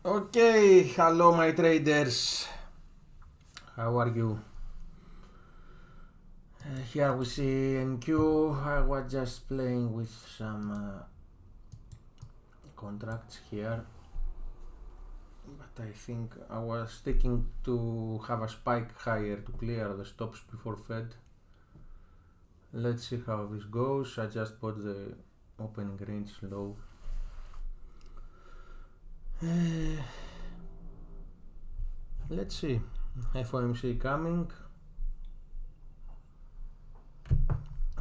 Okay, hello my traders, how are you? Here we see NQ. I was just playing with some contracts here, but I think I was sticking to have a spike higher to clear the stops before Fed. Let's see how this goes. I just bought the opening range low. Let's see. FOMC coming.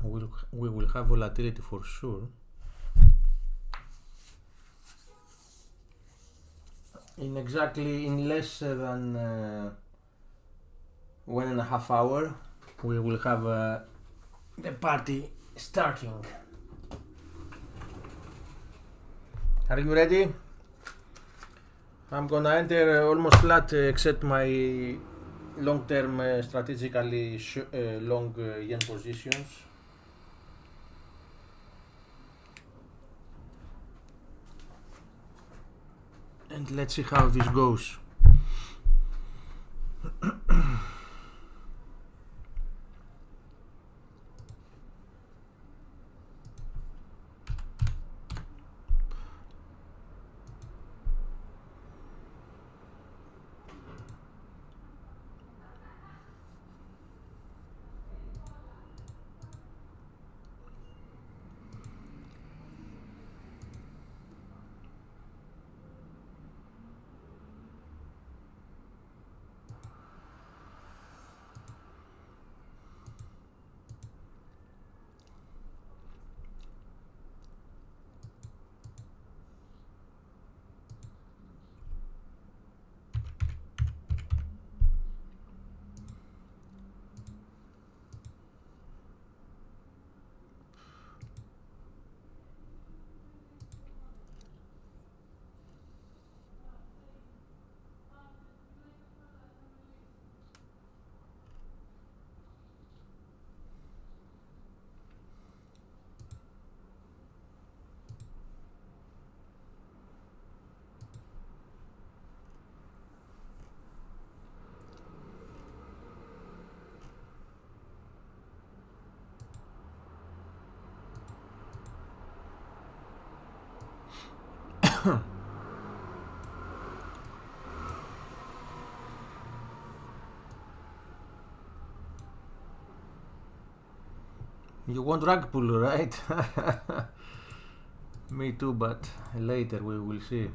We will have volatility for sure. In less than 1.5 hours, we will have the party starting. Are you ready? I'm gonna enter almost flat except my long-term strategically long yen positions. And let's see how this goes. You want rug pull, right? Me too, but later we will see.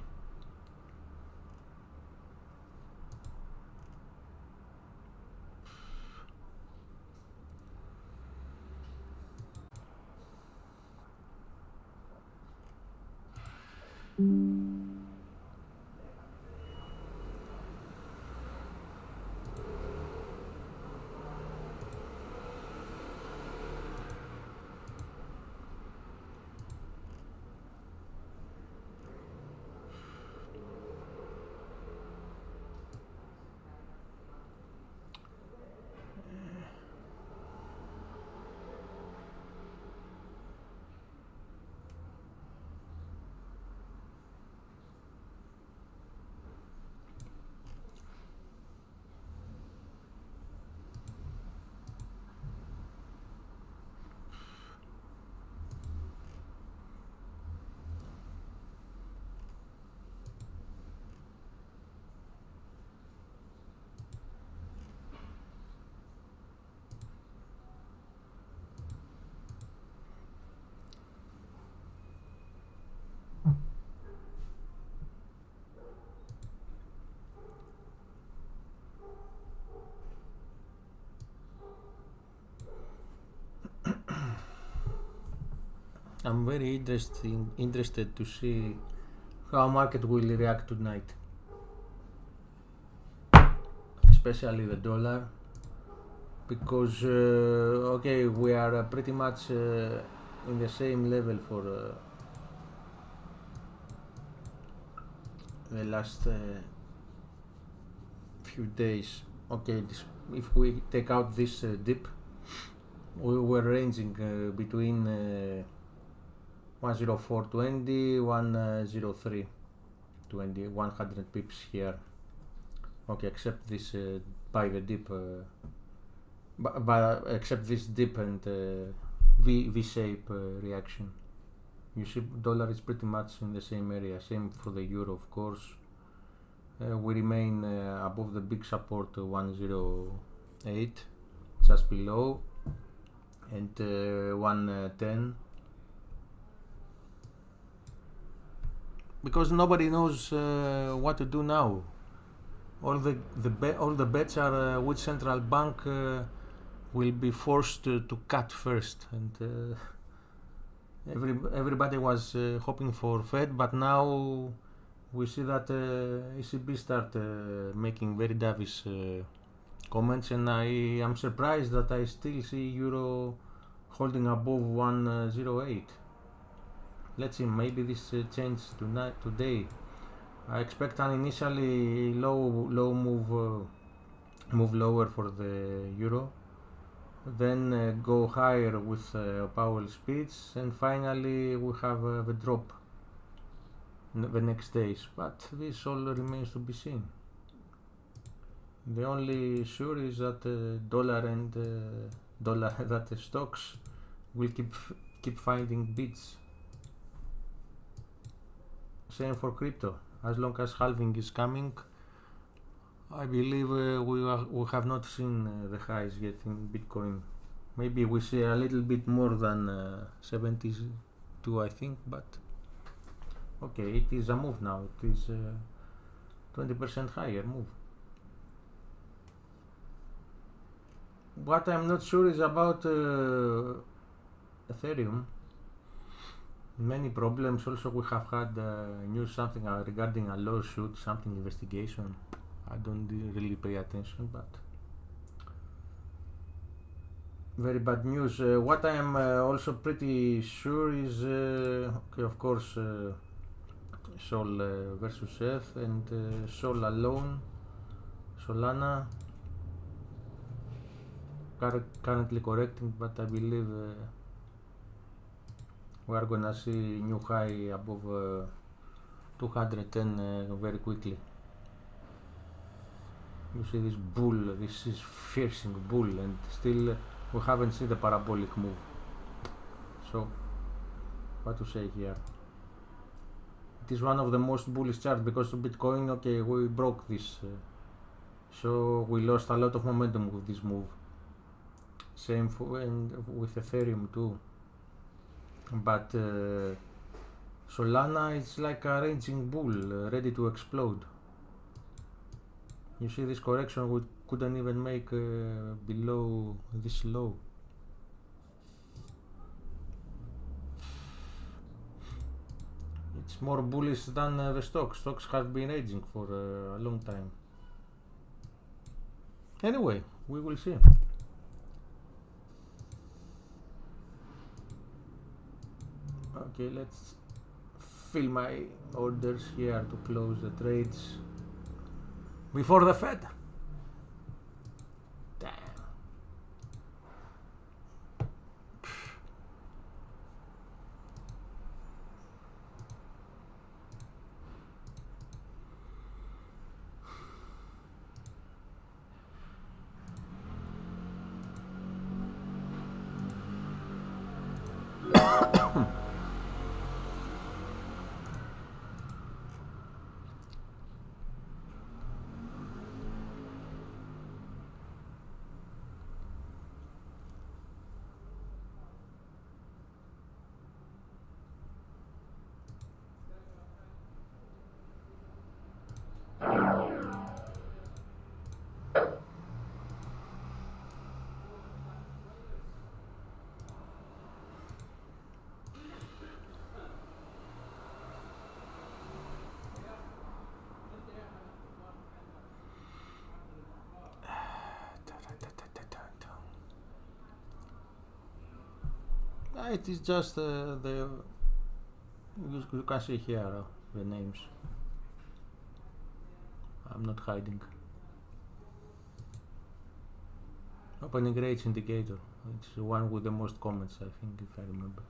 I'm very interested to see how market will react tonight, especially the dollar, because okay, we are pretty much in the same level for the last few days. Okay, if we take out this dip, we were ranging between 104.20, 103. 100 pips here. Okay, except this buy the dip, but except this dip and V-shape reaction. You see, dollar is pretty much in the same area. Same for the euro, of course. We remain above the big support 108, just below, and 110. Because nobody knows what to do now. All the bets are which central bank will be forced to cut first, and everybody was hoping for Fed, but now we see that ECB start making very dovish comments, and I am surprised that I still see euro holding above 108. Let's see, maybe this changes today. I expect an initially low move lower for the euro, then go higher with Powell's speech, and finally we have the drop the next days. But this all remains to be seen. The only sure is that dollar and that the stocks will keep finding beats. Same for crypto. As long as halving is coming, I believe we have not seen the highs yet in Bitcoin. Maybe we see a little bit more than 72, I think, but okay, it is a move now. It is 20% higher move. What I'm not sure is about Ethereum. Many problems. Also, we have had news something regarding a lawsuit, something investigation. I don't really pay attention, but very bad news. What I am also pretty sure is, okay, of course, Sol versus ETH, and Sol alone, Solana, currently correcting, but I believe we are gonna see new high above 210 very quickly. You see this bull, this is piercing bull, and still we haven't seen the parabolic move. So, what to say here? It is one of the most bullish charts because of Bitcoin. Okay, we broke this, so we lost a lot of momentum with this move. Same and with Ethereum too. But Solana is like a raging bull, ready to explode. You see this correction, we couldn't even make below this low. It's more bullish than the stocks. Stocks have been raging for a long time. Anyway, we will see. Okay, let's fill my orders here to close the trades before the Fed. Damn. It is just you can see here the names. I'm not hiding. Opening rates indicator. It's the one with the most comments, I think, if I remember.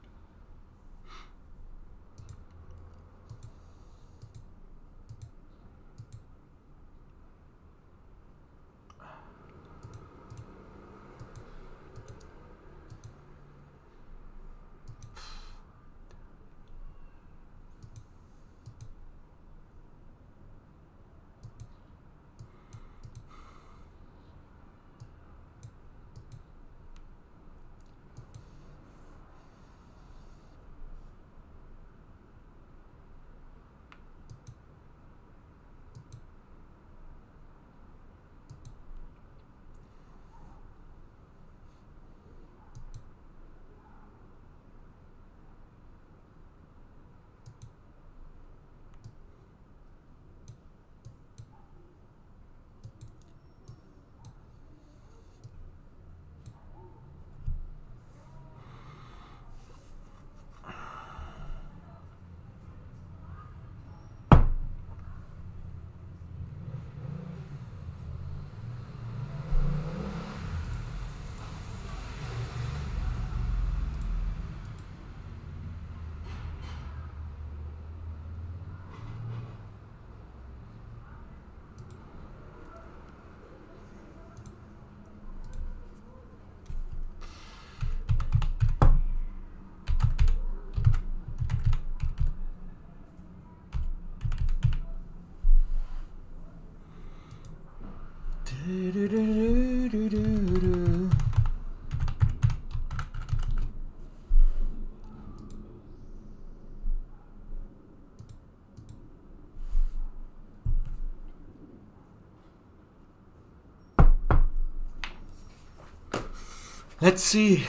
Let's see.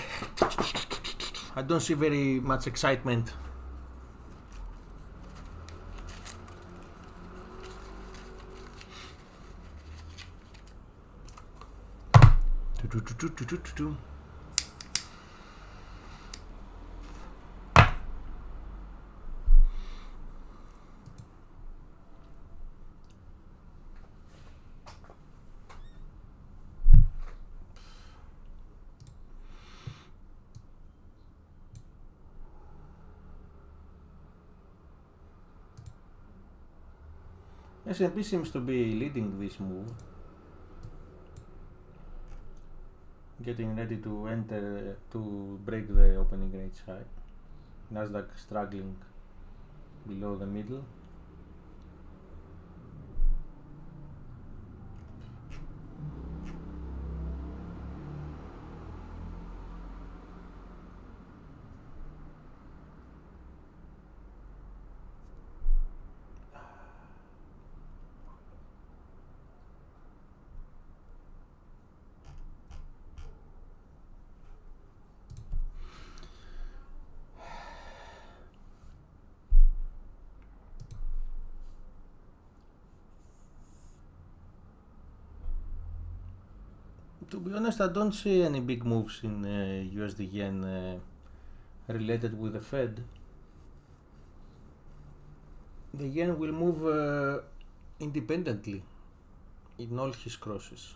I don't see very much excitement. S&P seems to be leading this move, getting ready to enter to break the opening range high. Nasdaq struggling below the middle. To be honest, I don't see any big moves in USD yen related with the Fed. The yen will move independently in all his crosses.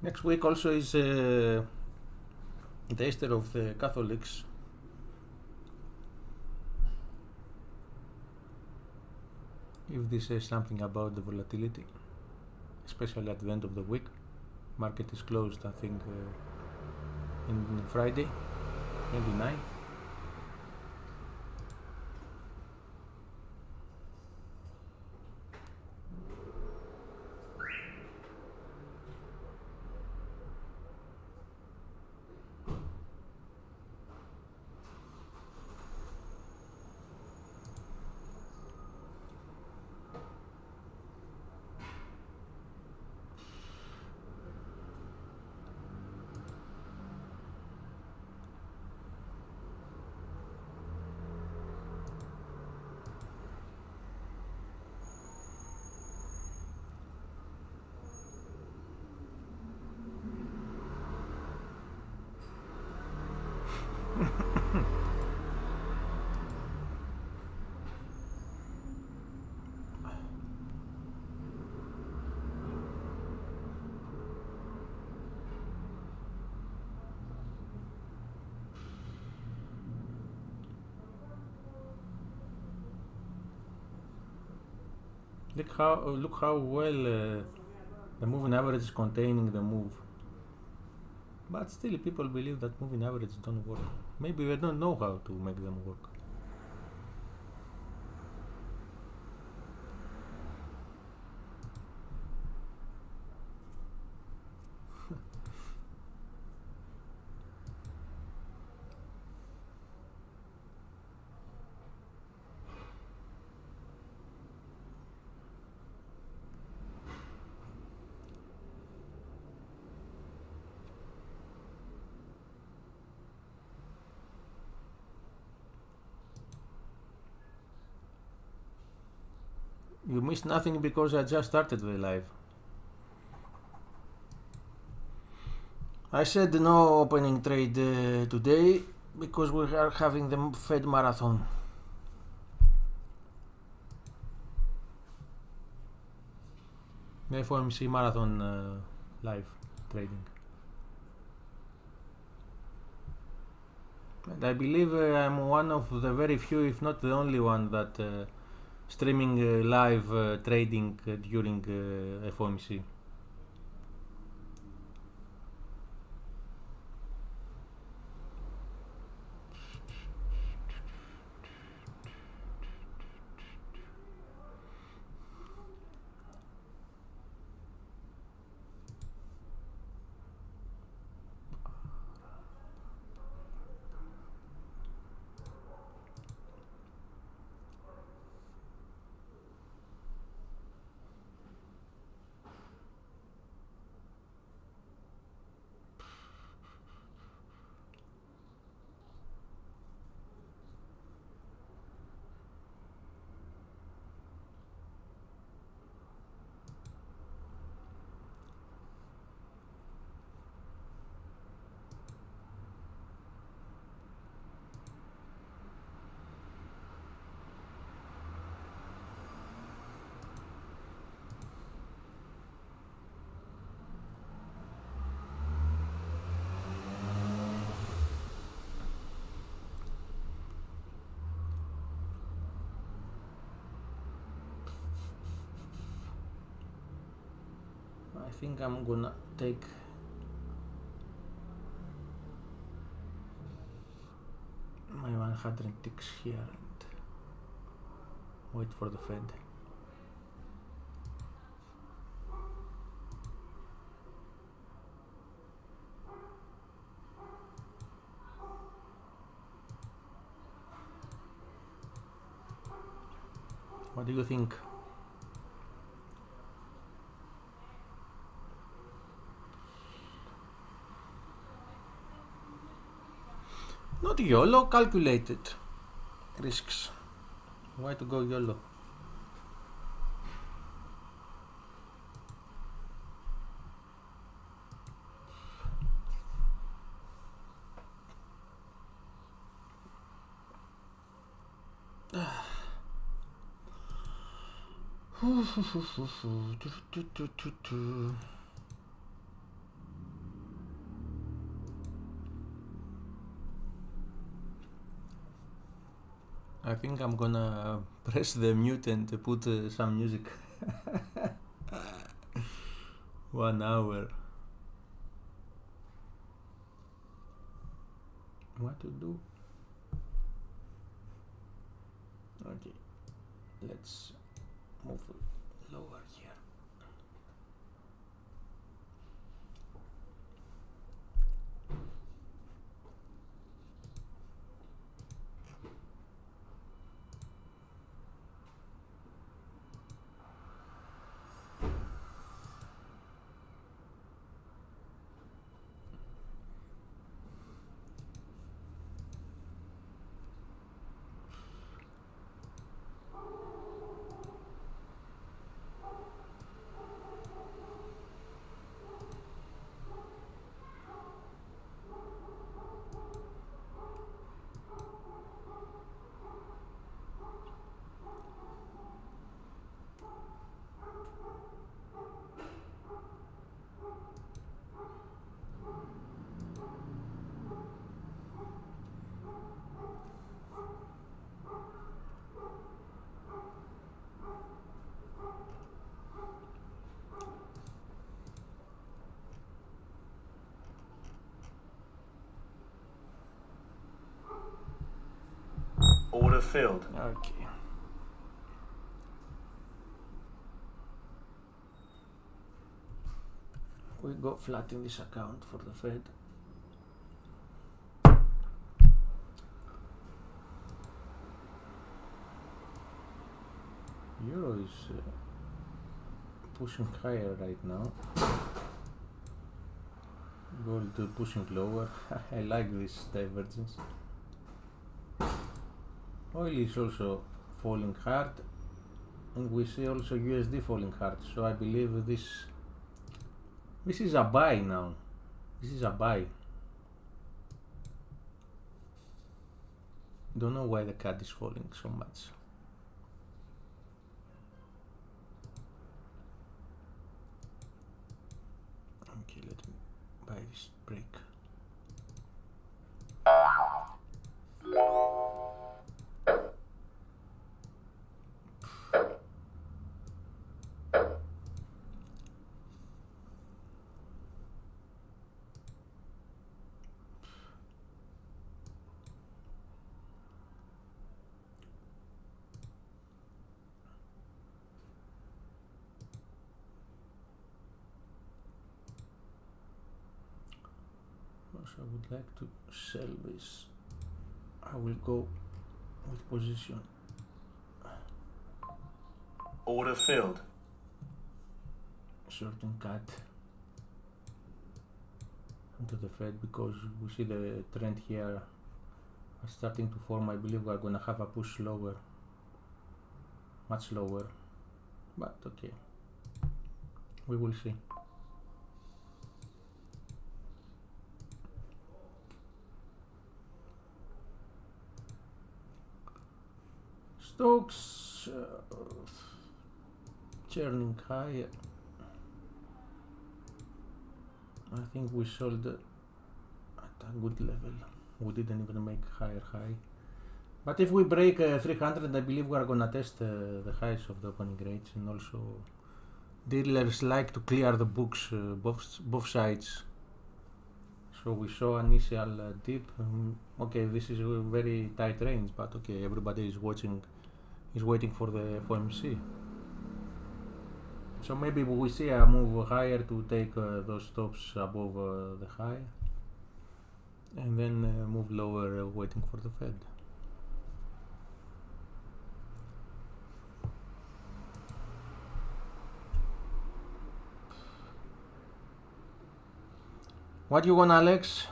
Next week also is the Easter of the Catholics. If this says something about the volatility, especially at the end of the week. Market is closed, I think, in Friday, 29. Look how well the moving average is containing the move. But still people believe that moving averages don't work. Maybe they don't know how to make them work. You missed nothing because I just started the live. I said no opening trade today because we are having the Fed marathon. The FOMC marathon live trading. And I believe I'm one of the very few, if not the only one, that streaming live trading during FOMC. I think I'm gonna take my 100 ticks here and wait for the Fed. What do you think? Not YOLO, calculated risks. Why to go YOLO? I think I'm gonna press the mute and put some music. 1 hour. What to do? Okay, let's move lower here. Order filled. Okay. We go flat in this account for the Fed. Euro is pushing higher right now. Gold pushing lower. I like this divergence. Oil is also falling hard. and we see also USD falling hard, so I believe this is a buy now. This is a buy. Don't know why the CAD is falling so much. Okay, let me buy this break. I would like to sell this. I will go with position. Order filled. Short and cut into the Fed because we see the trend here starting to form. I believe we are gonna have a push lower, much lower, but okay, we will see. Stocks churning higher. I think we sold at a good level. We didn't even make higher high. But if we break 300, I believe we are gonna test the highs of the opening rates, and also dealers like to clear the books, both sides. So we saw an initial dip. Okay, this is a very tight range, but okay, everybody is waiting for the FOMC. So maybe we see a move higher to take those stops above the high, and then move lower, waiting for the Fed. What you want, Alex?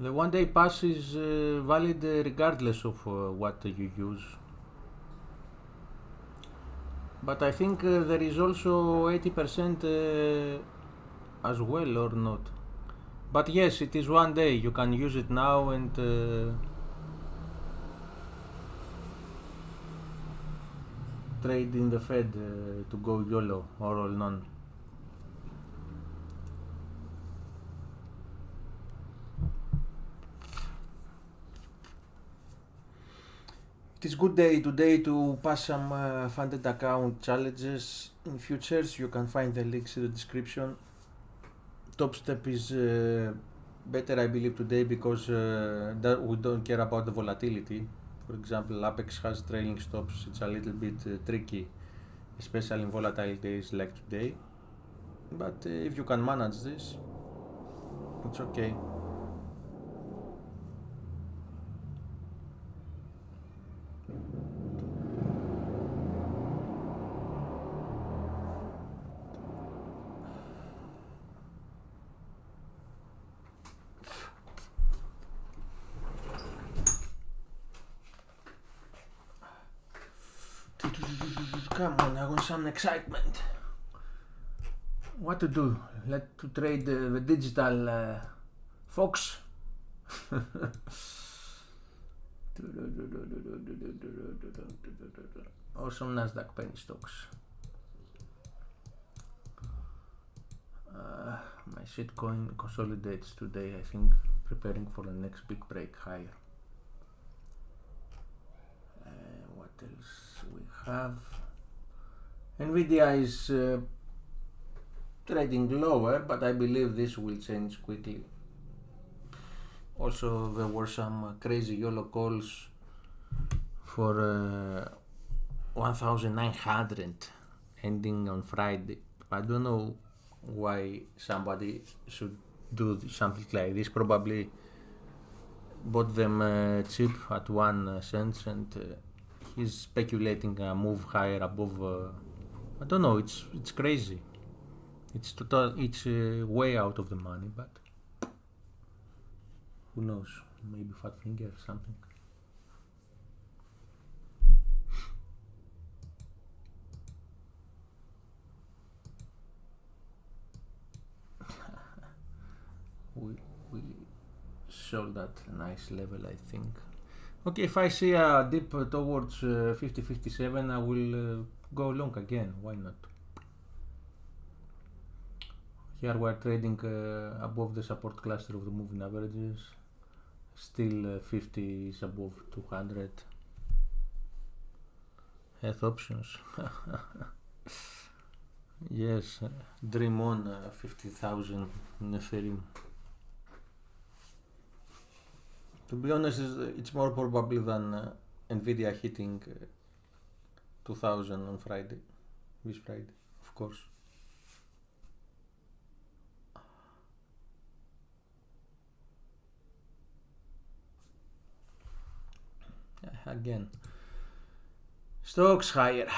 The one-day pass is valid regardless of what you use. But I think there is also 80% as well, or not. But yes, it is 1 day. You can use it now and trade in the Fed to go YOLO or all none. It is good day today to pass some funded account challenges in futures. You can find the links in the description. TOPSTEP is better, I believe, today because we don't care about the volatility. For example, APEX has trailing stops. It's a little bit tricky, especially in volatile days like today. But if you can manage this, it's okay. Come on, I want some excitement. What to do? To trade the digital Fox? Or some Nasdaq penny stocks. My shitcoin consolidates today, I think, preparing for the next big break higher. What else we have? Nvidia is trading lower, but I believe this will change quickly. Also, there were some crazy YOLO calls for 1900 ending on Friday. I don't know why somebody should do something like this. Probably bought them cheap at 1 cent, and he's speculating a move higher above. I don't know, it's crazy. It's way out of the money, but who knows? Maybe fat finger or something. we sold that nice level, I think. Okay, if I see a dip towards 50-57, I will go long again. Why not? Here we are trading above the support cluster of the moving averages. Still 50 is above 200. Health options. Yes, dream on 50,000 in Ethereum. To be honest, it's more probable than Nvidia hitting 2000 on Friday, this Friday, of course. Again, stocks higher.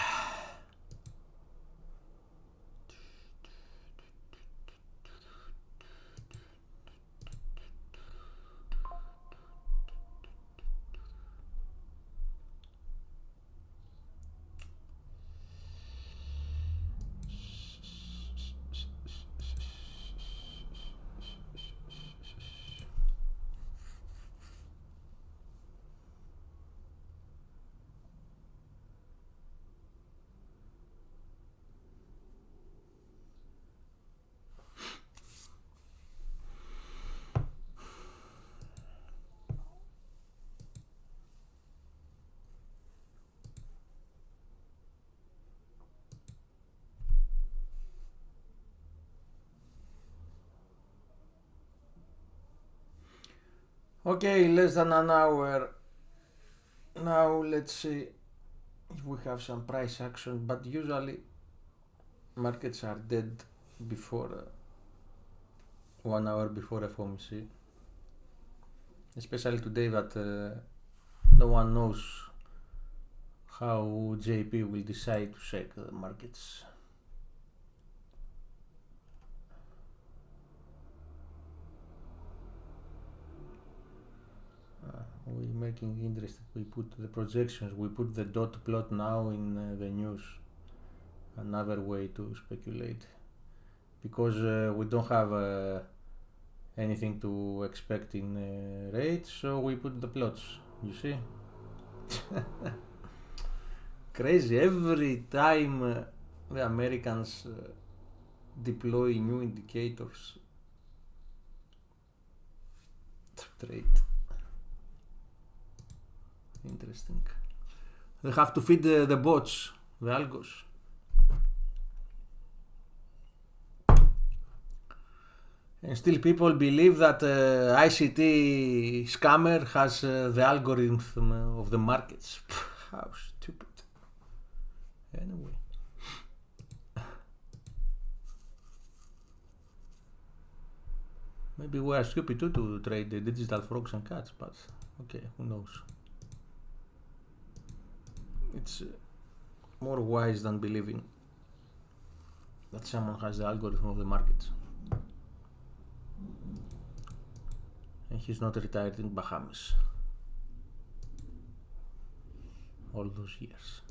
Okay, less than an hour. Now let's see if we have some price action, but usually markets are dead before 1 hour before FOMC, especially today that no one knows how JP will decide to shake the markets. We're making interesting. We put the projections, we put the dot plot now in the news. Another way to speculate, because we don't have anything to expect in rates, so we put the plots, you see. Crazy, every time the Americans deploy new indicators to trade. Interesting. They have to feed the bots, the algos. And still people believe that ICT scammer has the algorithm of the markets. How stupid. Anyway. Maybe we are stupid too to trade the digital frogs and cats, but okay, who knows. It's more wise than believing that someone has the algorithm of the markets. And he's not retired in Bahamas all those years.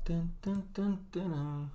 Dun, dun, dun, dun, dun.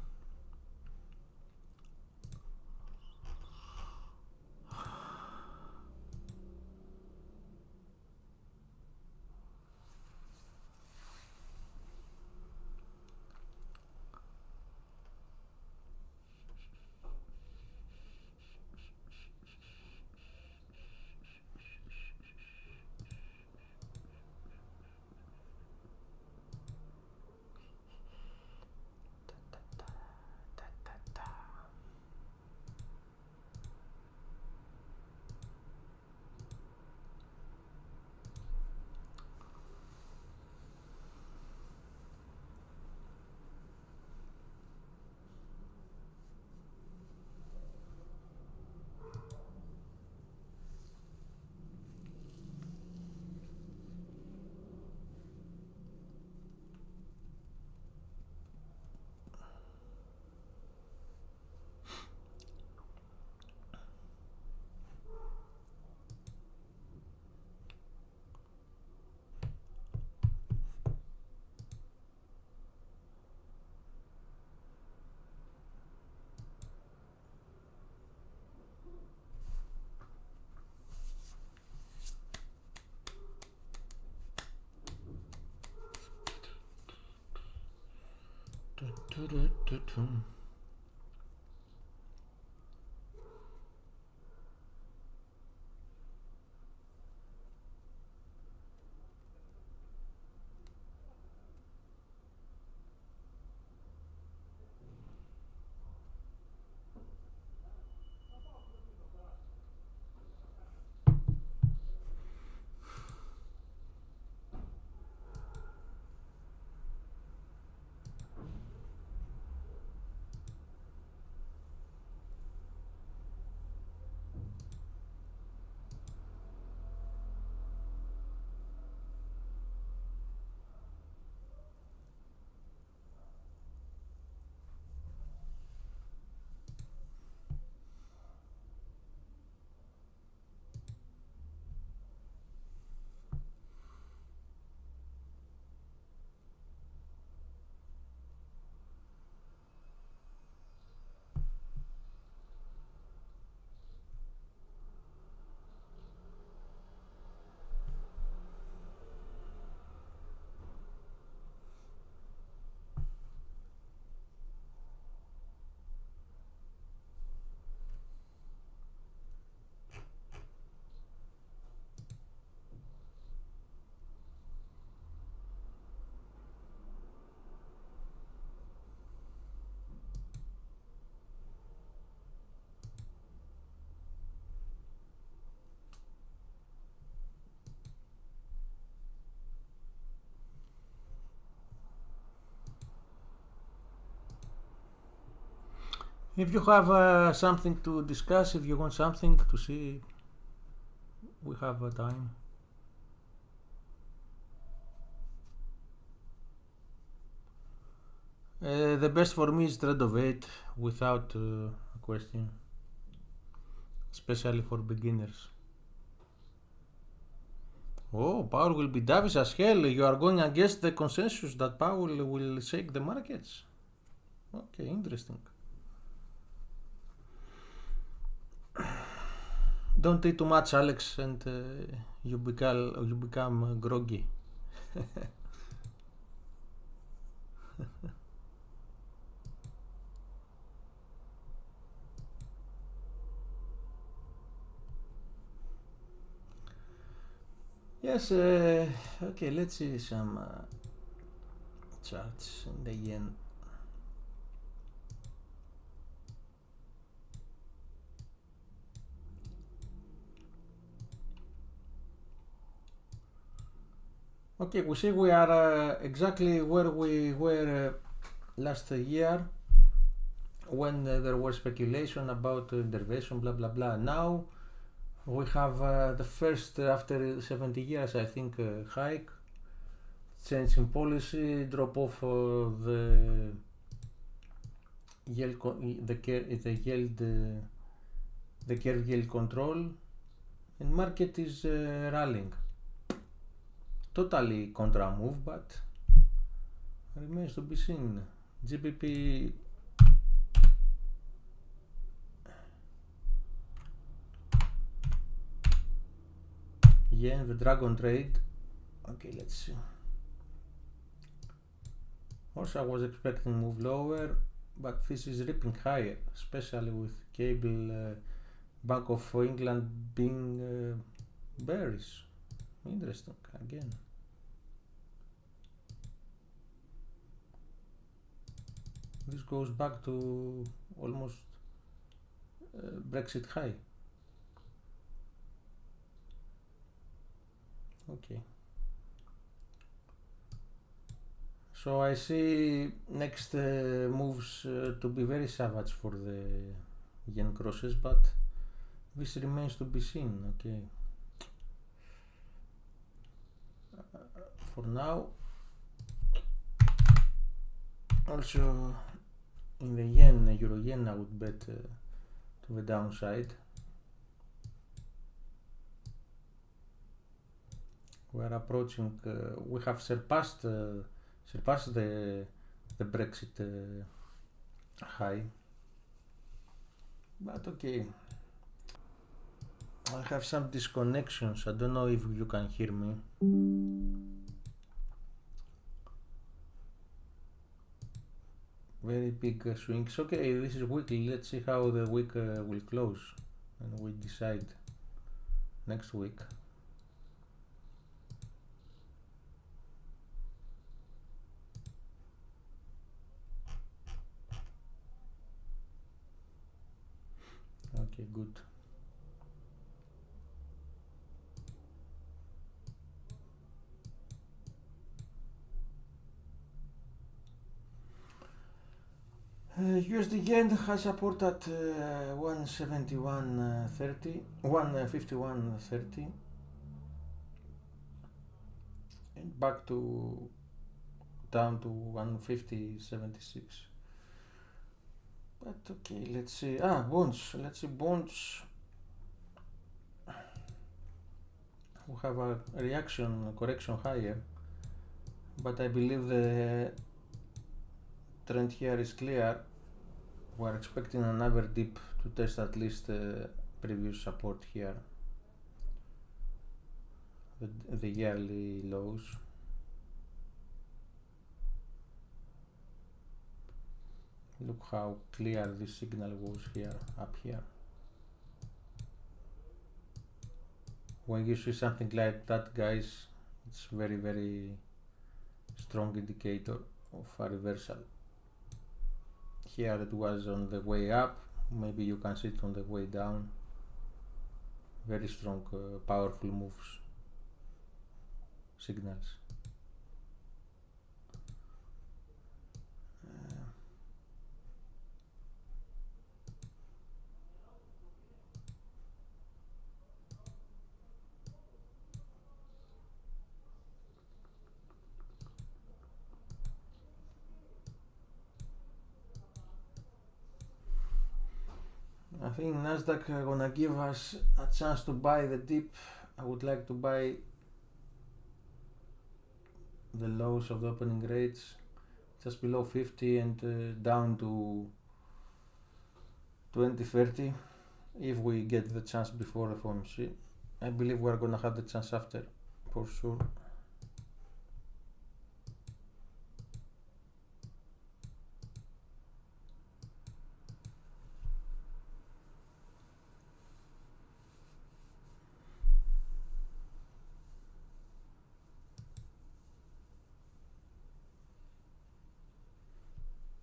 If you have something to discuss, if you want something to see, we have time. The best for me is trade of 8 without a question, especially for beginners. Oh, Powell will be dovish as hell. You are going against the consensus that Powell will shake the markets. Okay, interesting. Don't eat too much, Alex, and you become groggy. Yes, okay, let's see some charts in the yen. Okay, we see we are exactly where we were last year when there was speculation about intervention, blah blah blah. Now we have the first after 70 years, I think, hike, change in policy, drop off the curve yield control, and market is rallying. Totally contra move, but remains to be seen. GBP yen, the dragon trade. Okay, let's see. Also, I was expecting move lower, but this is ripping higher, especially with cable Bank of England being bearish. Interesting again. This goes back to almost Brexit high. Okay. So I see next moves to be very savage for the yen crosses, but this remains to be seen. Okay. For now, also in the yen, euro yen, I would bet to the downside. We are approaching. We have surpassed the Brexit high, but okay. I have some disconnections. I don't know if you can hear me. very big swings. Okay, this is weekly. Let's see how the week will close, and we decide next week. Okay, good. USD yen has support at 171.30, 151.30, and back to down to 150.76. But okay, let's see. Bonds. Let's see bonds. We have a reaction correction higher, but I believe the trend here is clear. We are expecting another dip to test at least the previous support here, the yearly lows. Look how clear this signal was here, up here. When you see something like that, guys, it's very, very strong indicator of a reversal. Here it was on the way up, maybe you can see it on the way down. Very strong, powerful moves, signals. I think Nasdaq gonna give us a chance to buy the dip. I would like to buy the lows of the opening rates just below 50 and down to 2030 if we get the chance before the FOMC. I believe we're gonna have the chance after, for sure.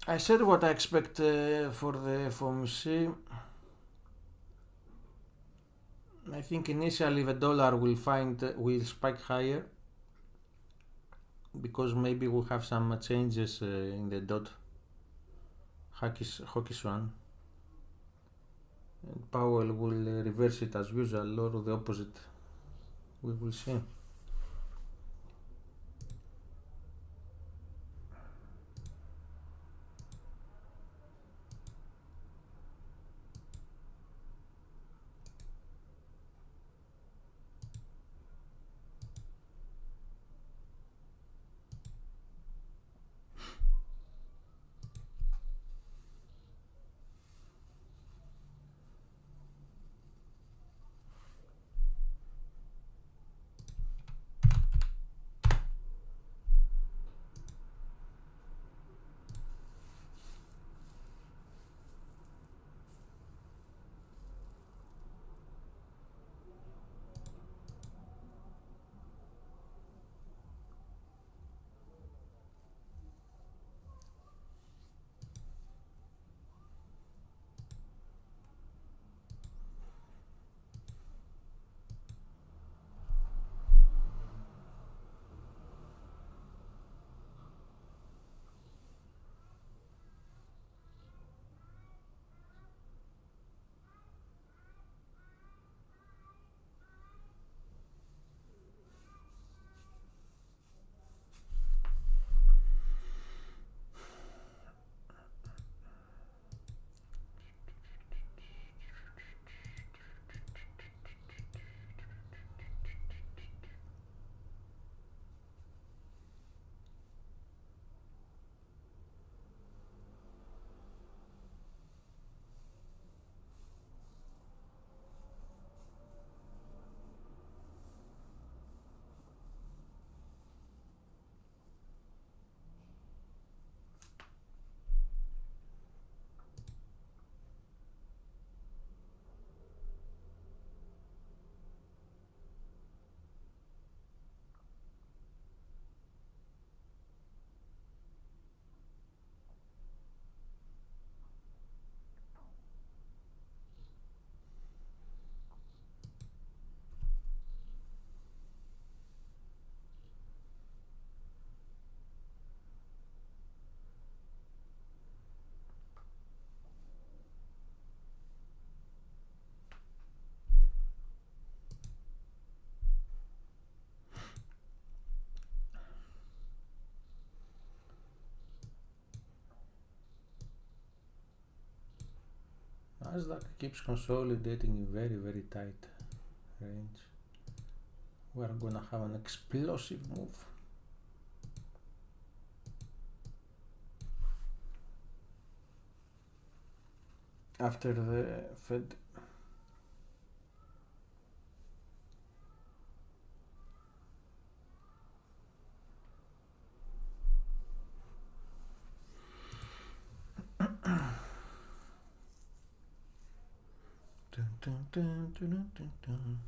I said what I expect for the FOMC. I think initially the dollar will spike higher because maybe we'll have some changes in the dot hawkish one, and Powell will reverse it as usual or the opposite. We will see. Nasdaq keeps consolidating in very, very tight range. We are gonna have an explosive move. After the Fed. Dun, dun, dun, dun, dun, dun.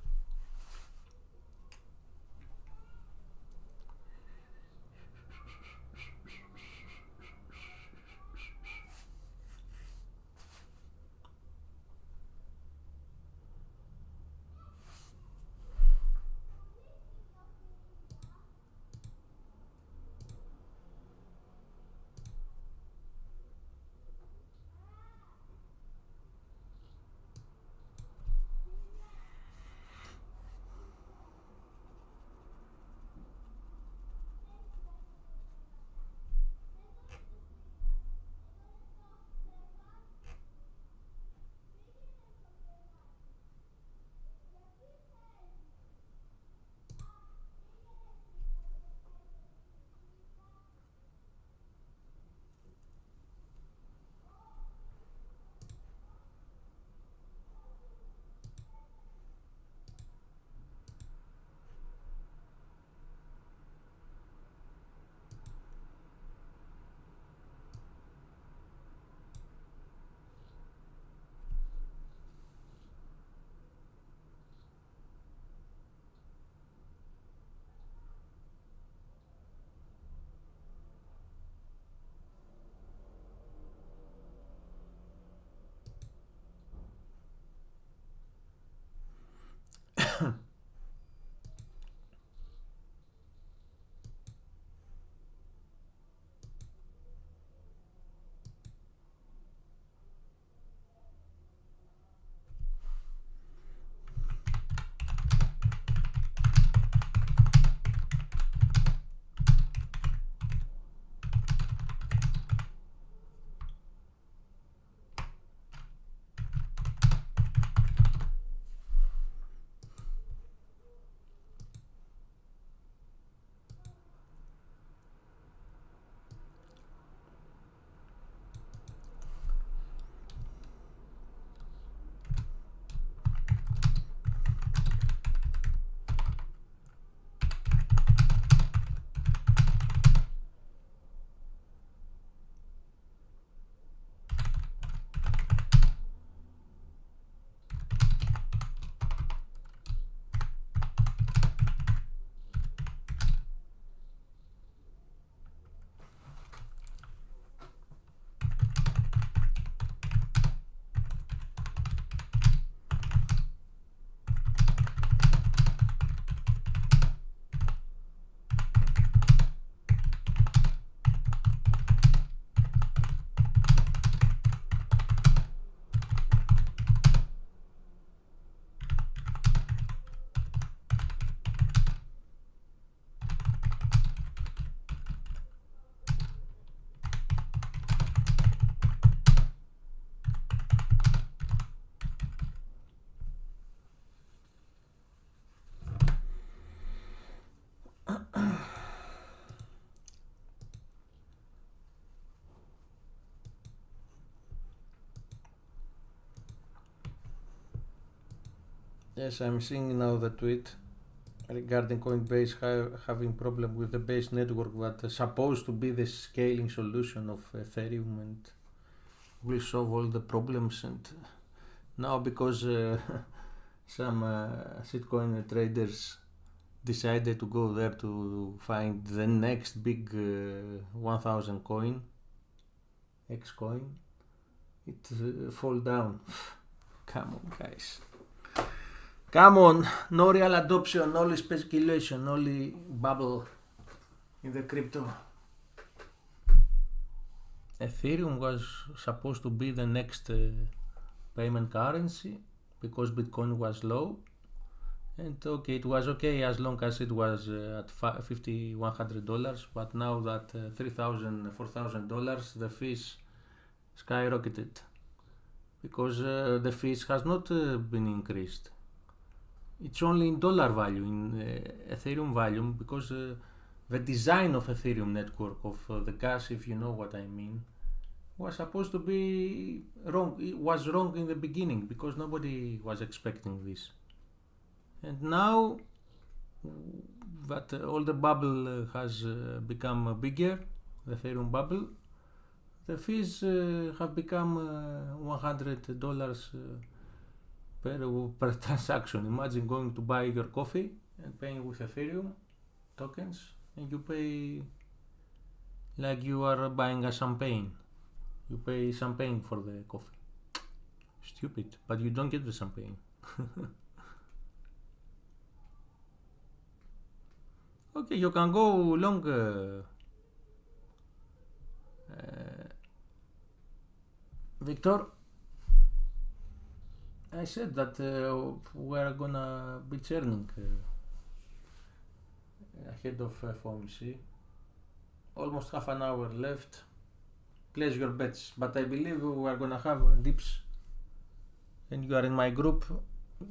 Yes, I'm seeing now the tweet regarding Coinbase having problem with the base network that is supposed to be the scaling solution of Ethereum and will solve all the problems. And now because some shitcoin traders decided to go there to find the next big 1000 coin, X coin, it fall down. Come on, guys. Come on, no real adoption, only speculation, only bubble in the crypto. Ethereum was supposed to be the next payment currency because Bitcoin was low. And okay, it was okay as long as it was at $5,100, but now that $3,000, $4,000, the fees skyrocketed. because the fees has not been increased. It's only in dollar value, in Ethereum value, because the design of Ethereum network, of the gas, if you know what I mean, was supposed to be wrong. It was wrong in the beginning because nobody was expecting this. And now that all the bubble has become bigger, the Ethereum bubble, the fees have become $100 per transaction. Imagine going to buy your coffee and paying with Ethereum tokens, and you pay like you are buying a champagne. You pay champagne for the coffee. Stupid, but you don't get the champagne. Okay, you can go long. Victor, I said that we're gonna be churning ahead of FOMC. Almost half an hour left. Place your bets, but I believe we are gonna have dips. And you are in my group.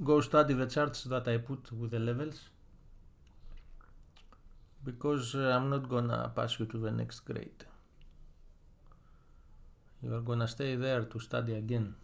Go study the charts that I put with the levels, because I'm not gonna pass you to the next grade. You are gonna stay there to study again.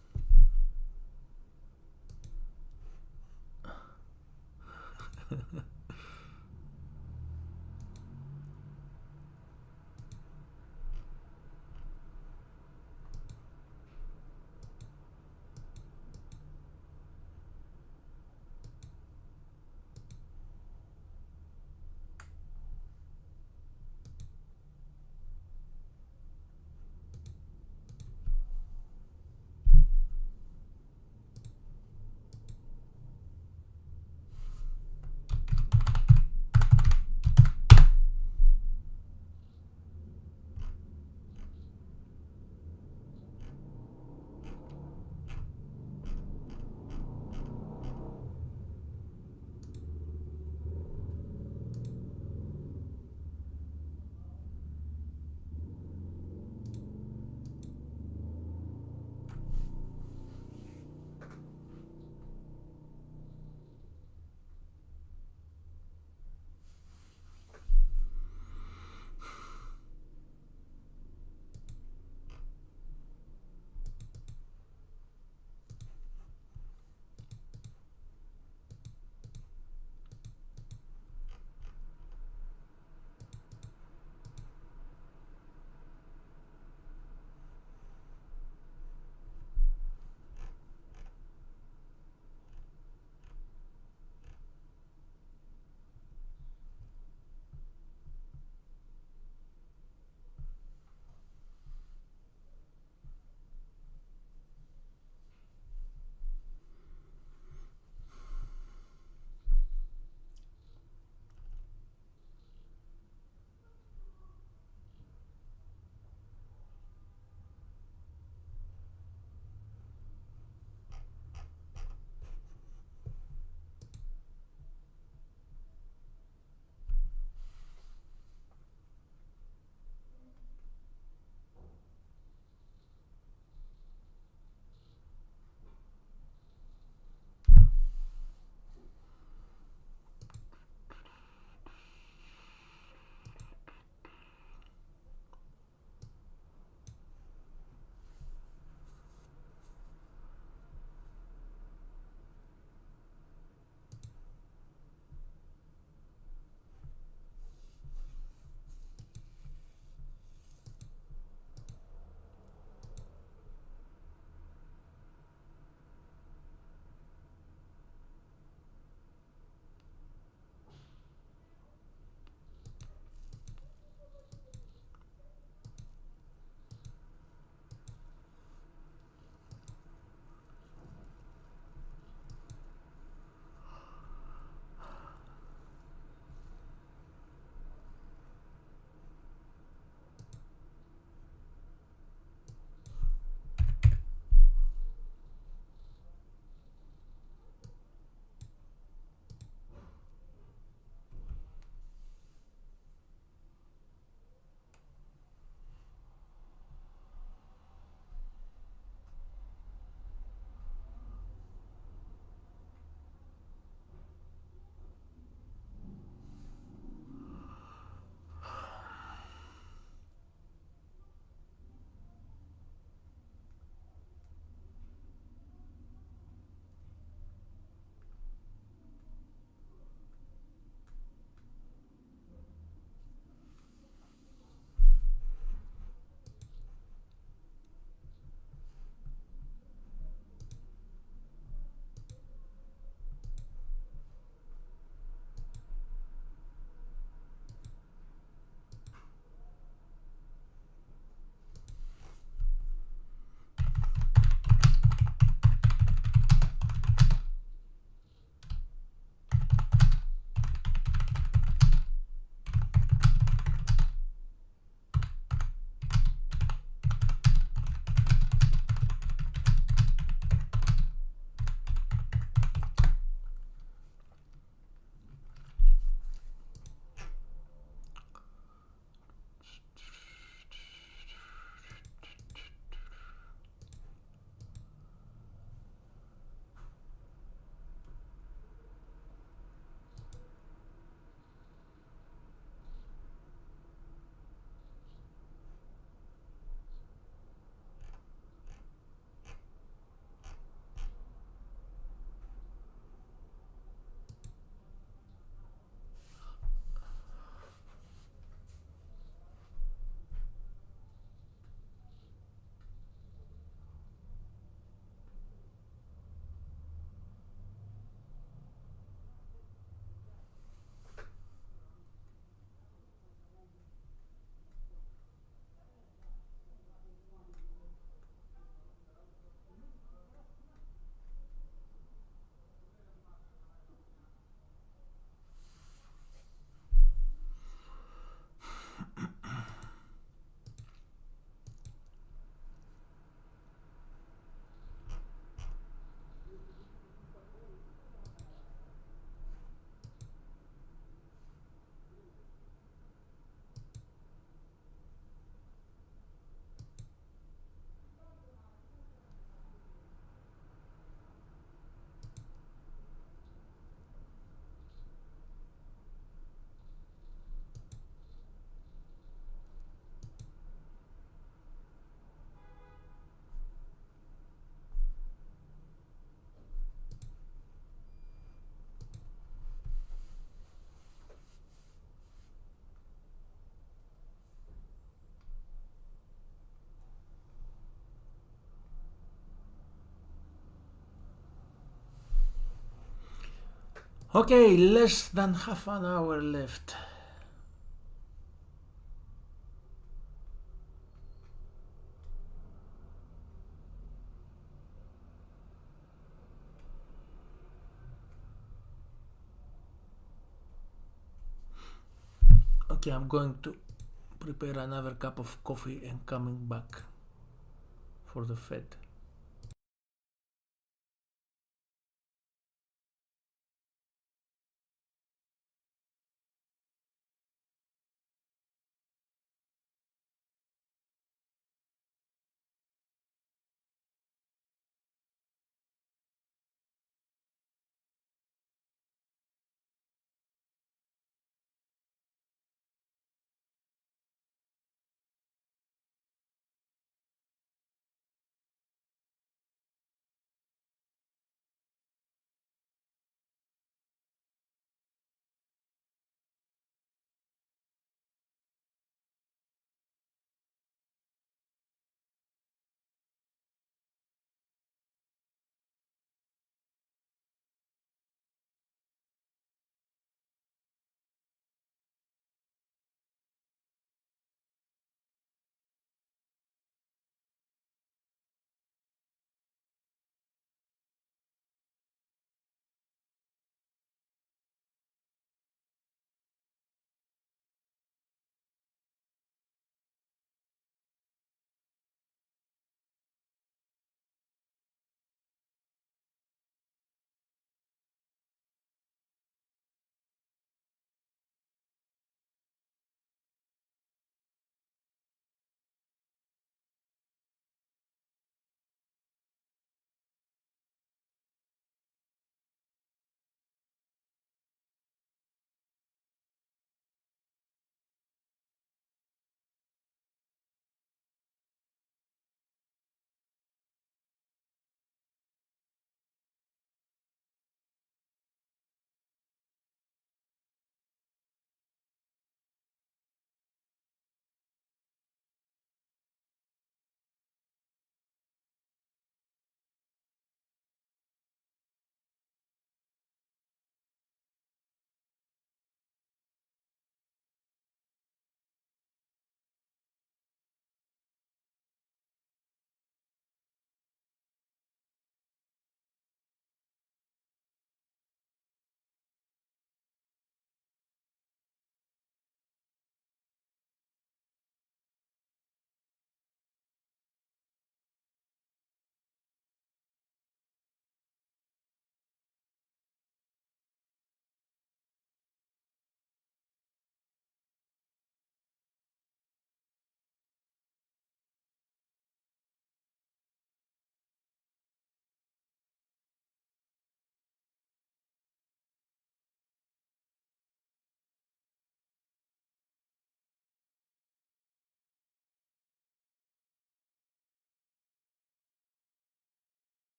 Okay, less than half an hour left. Okay, I'm going to prepare another cup of coffee and coming back for the Fed.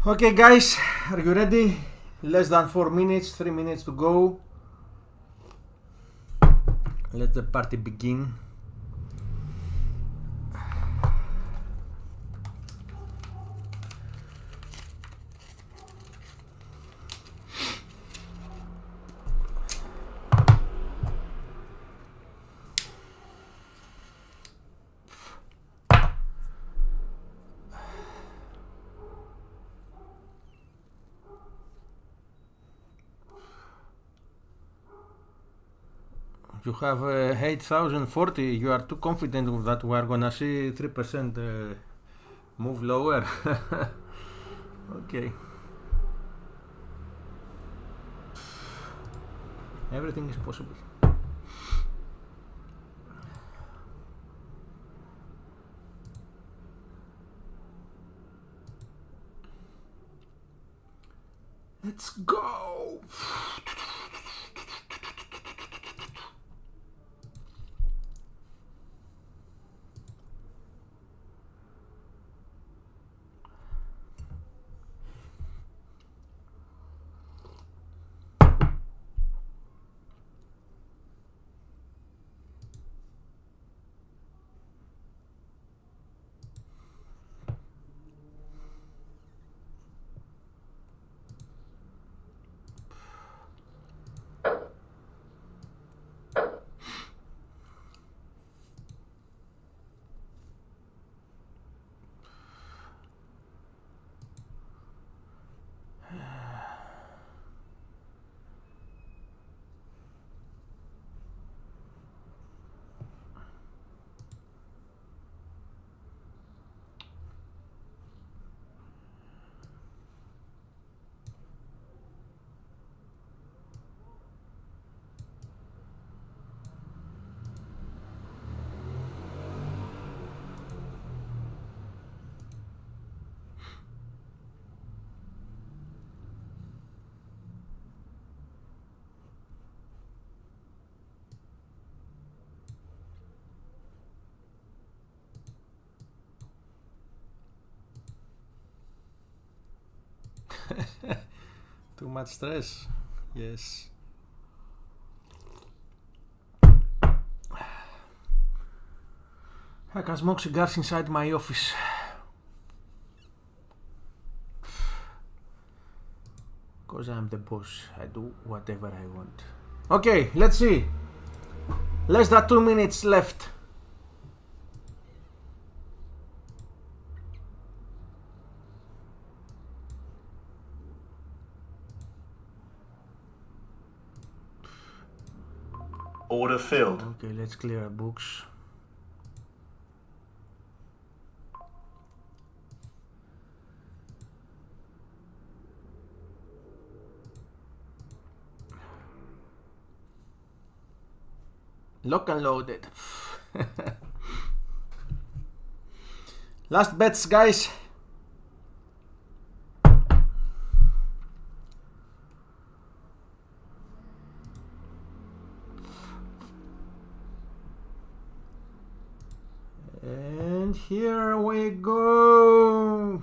Okay, guys, are you ready? Less than 4 minutes, 3 minutes to go. Let the party begin. You have 8040. You are too confident that we are gonna see 3% move lower. Okay. Everything is possible. Let's go. Too much stress. Yes. I can smoke cigars inside my office. Because I'm the boss. I do whatever I want. Okay, let's see. Less than 2 minutes left. Order filled. Okay, let's clear our books. Lock and loaded. Last bets, guys. And here we go.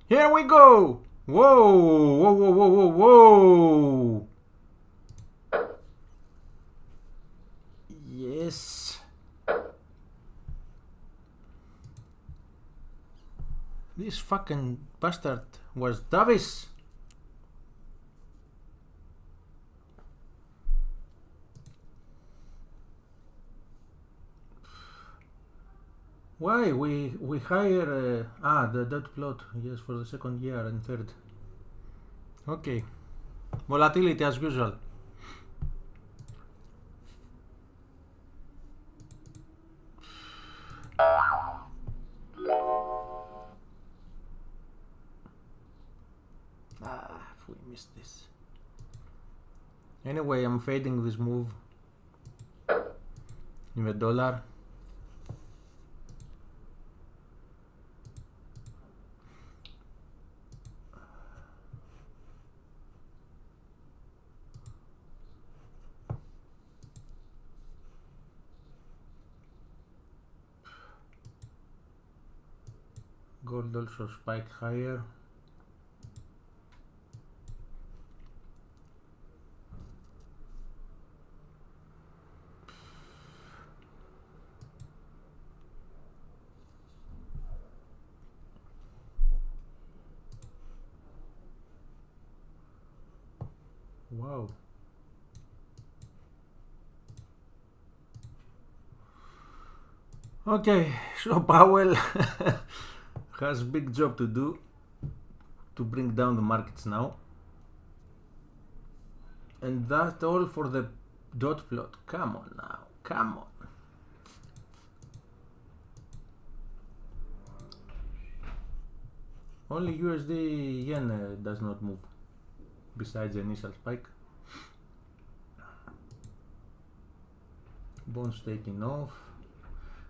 Here we go. Whoa, whoa, whoa, whoa, whoa, whoa. Yes. This fucking bastard was Davis. Why we hire the dot plot, yes, for the second year and third. Okay. Volatility as usual. We missed this. Anyway, I'm fading this move in the dollar. Gold also spiked higher. Wow. Okay, so Powell has a big job to do to bring down the markets now. And that's all for the dot plot. Come on now, come on. Only USD yen does not move, besides the initial spike. Bonds taking off.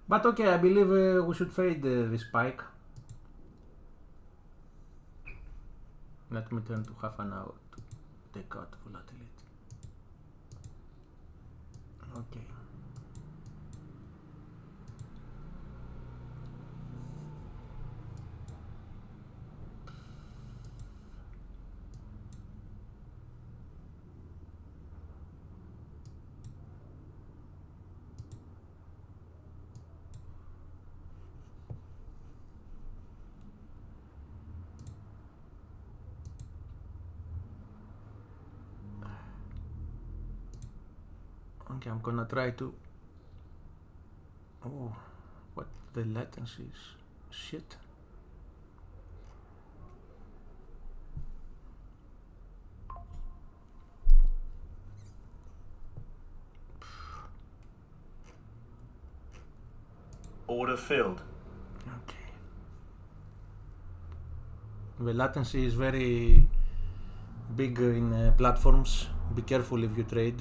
But okay, I believe we should fade this spike. Let me turn to half an hour to take out volatility. Okay. Okay, I'm gonna try to. Oh, what the latency is. Shit. Order filled. Okay. The latency is very big in platforms. Be careful if you trade.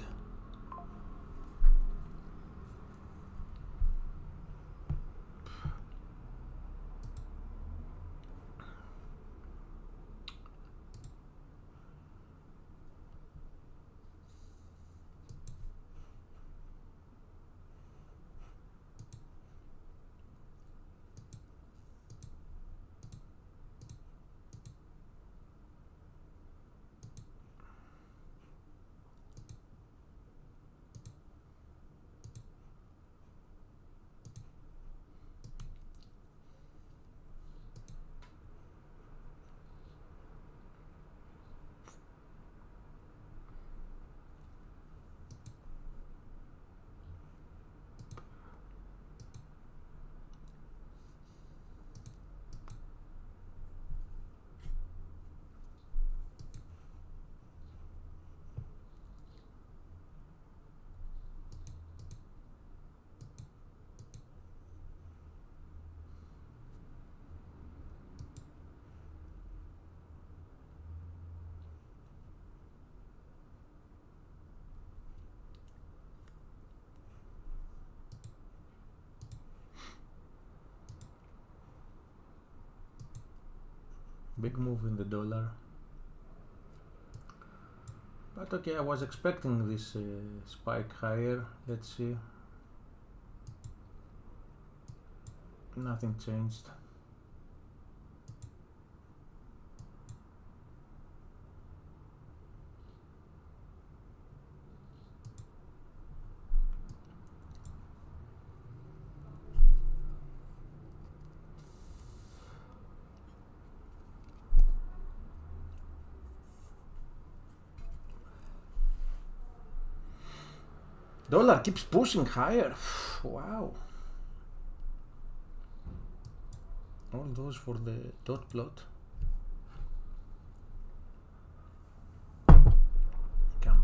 Big move in the dollar. But okay, I was expecting this spike higher. Let's see. Nothing changed. Dollar keeps pushing higher. Wow. All those for the dot plot. Come on.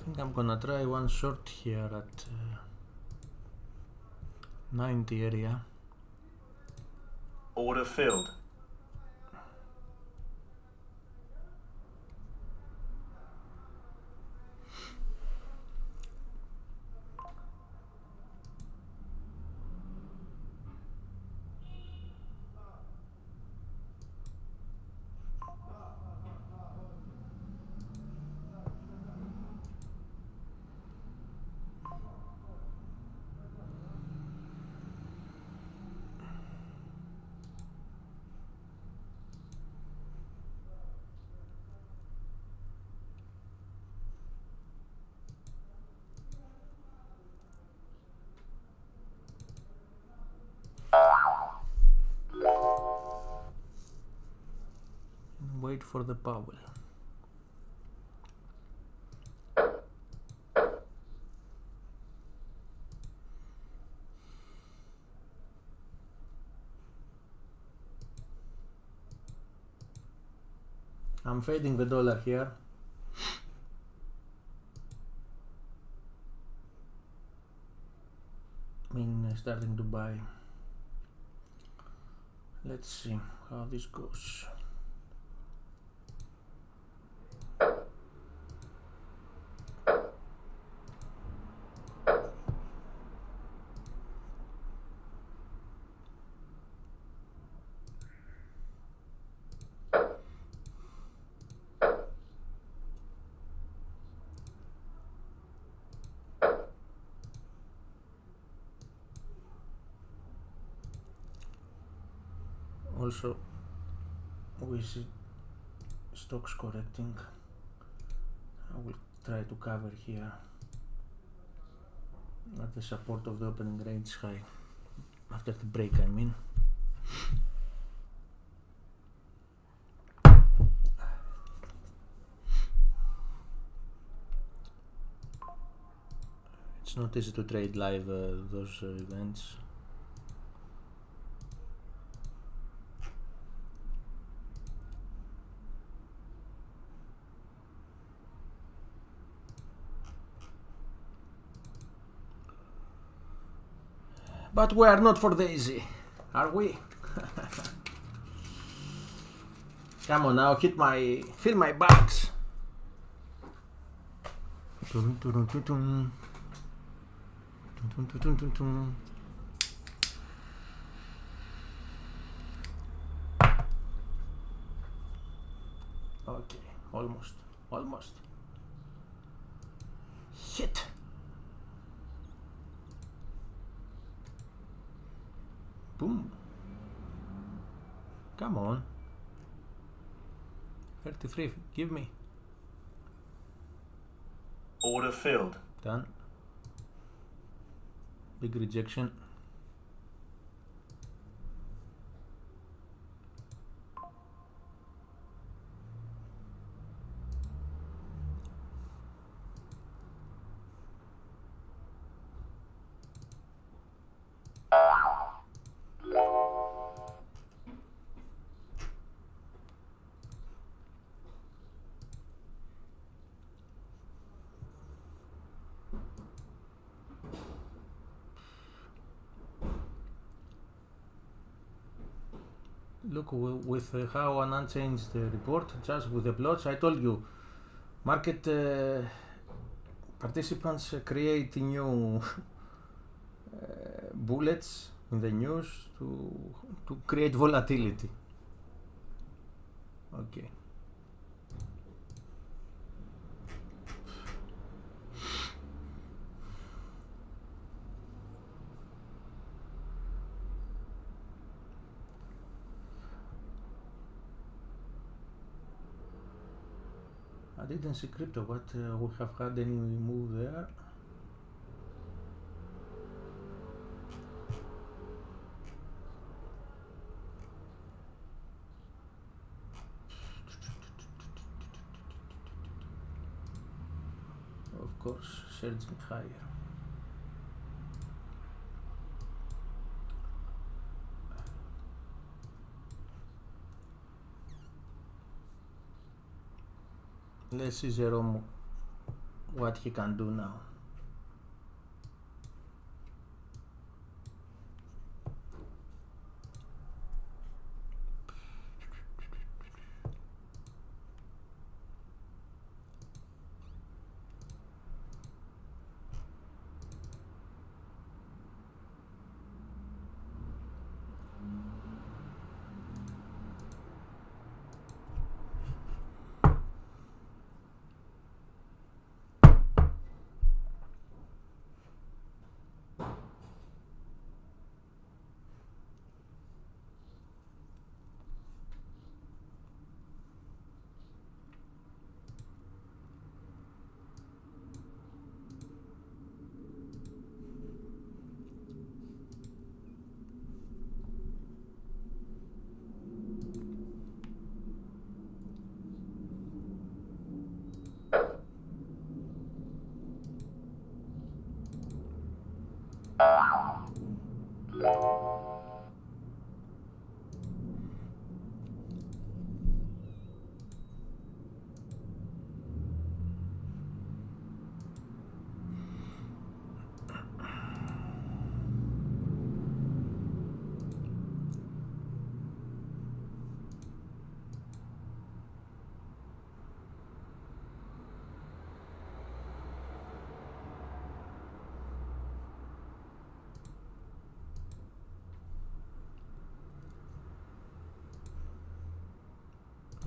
think I'm gonna try one short here at 90 area. Order filled. Wait for the Powell. I'm fading the dollar here. I mean, starting to buy. Let's see how this goes. Also, we see stocks correcting. I will try to cover here at the support of the opening range high after the break, I mean. It's not easy to trade live those events. But we are not for the easy, are we? Come on now, fill my bags. Okay, almost. Shit. Boom. Come on. 33, give me. Order filled. Done. Big rejection. Look, with how an unchanged report, just with the plots, I told you, market participants create new bullets in the news to create volatility. Okay. I didn't see crypto, but we have had any move there. Of course, surging higher. Let's see the what he can do now.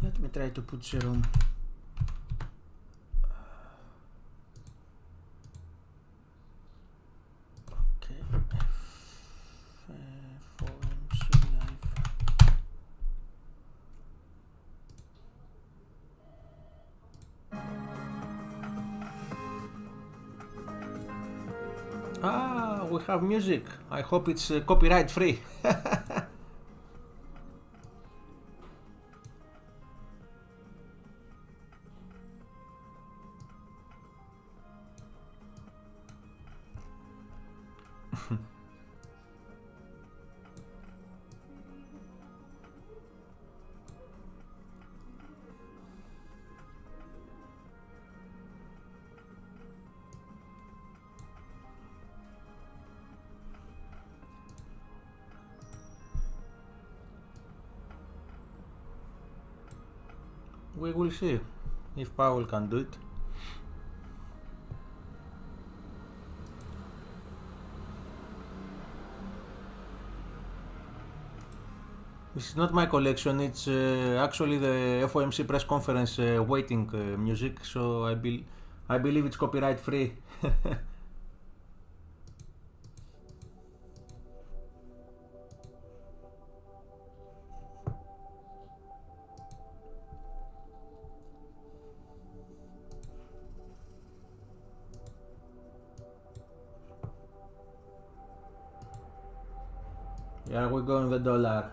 Let me try to put serum. Okay. FOMC live. Ah, we have music. I hope it's copyright free. We will see if Powell can do it. This is not my collection, it's actually the FOMC press conference waiting music, so I believe it's copyright free. Yeah, we're going the dollar.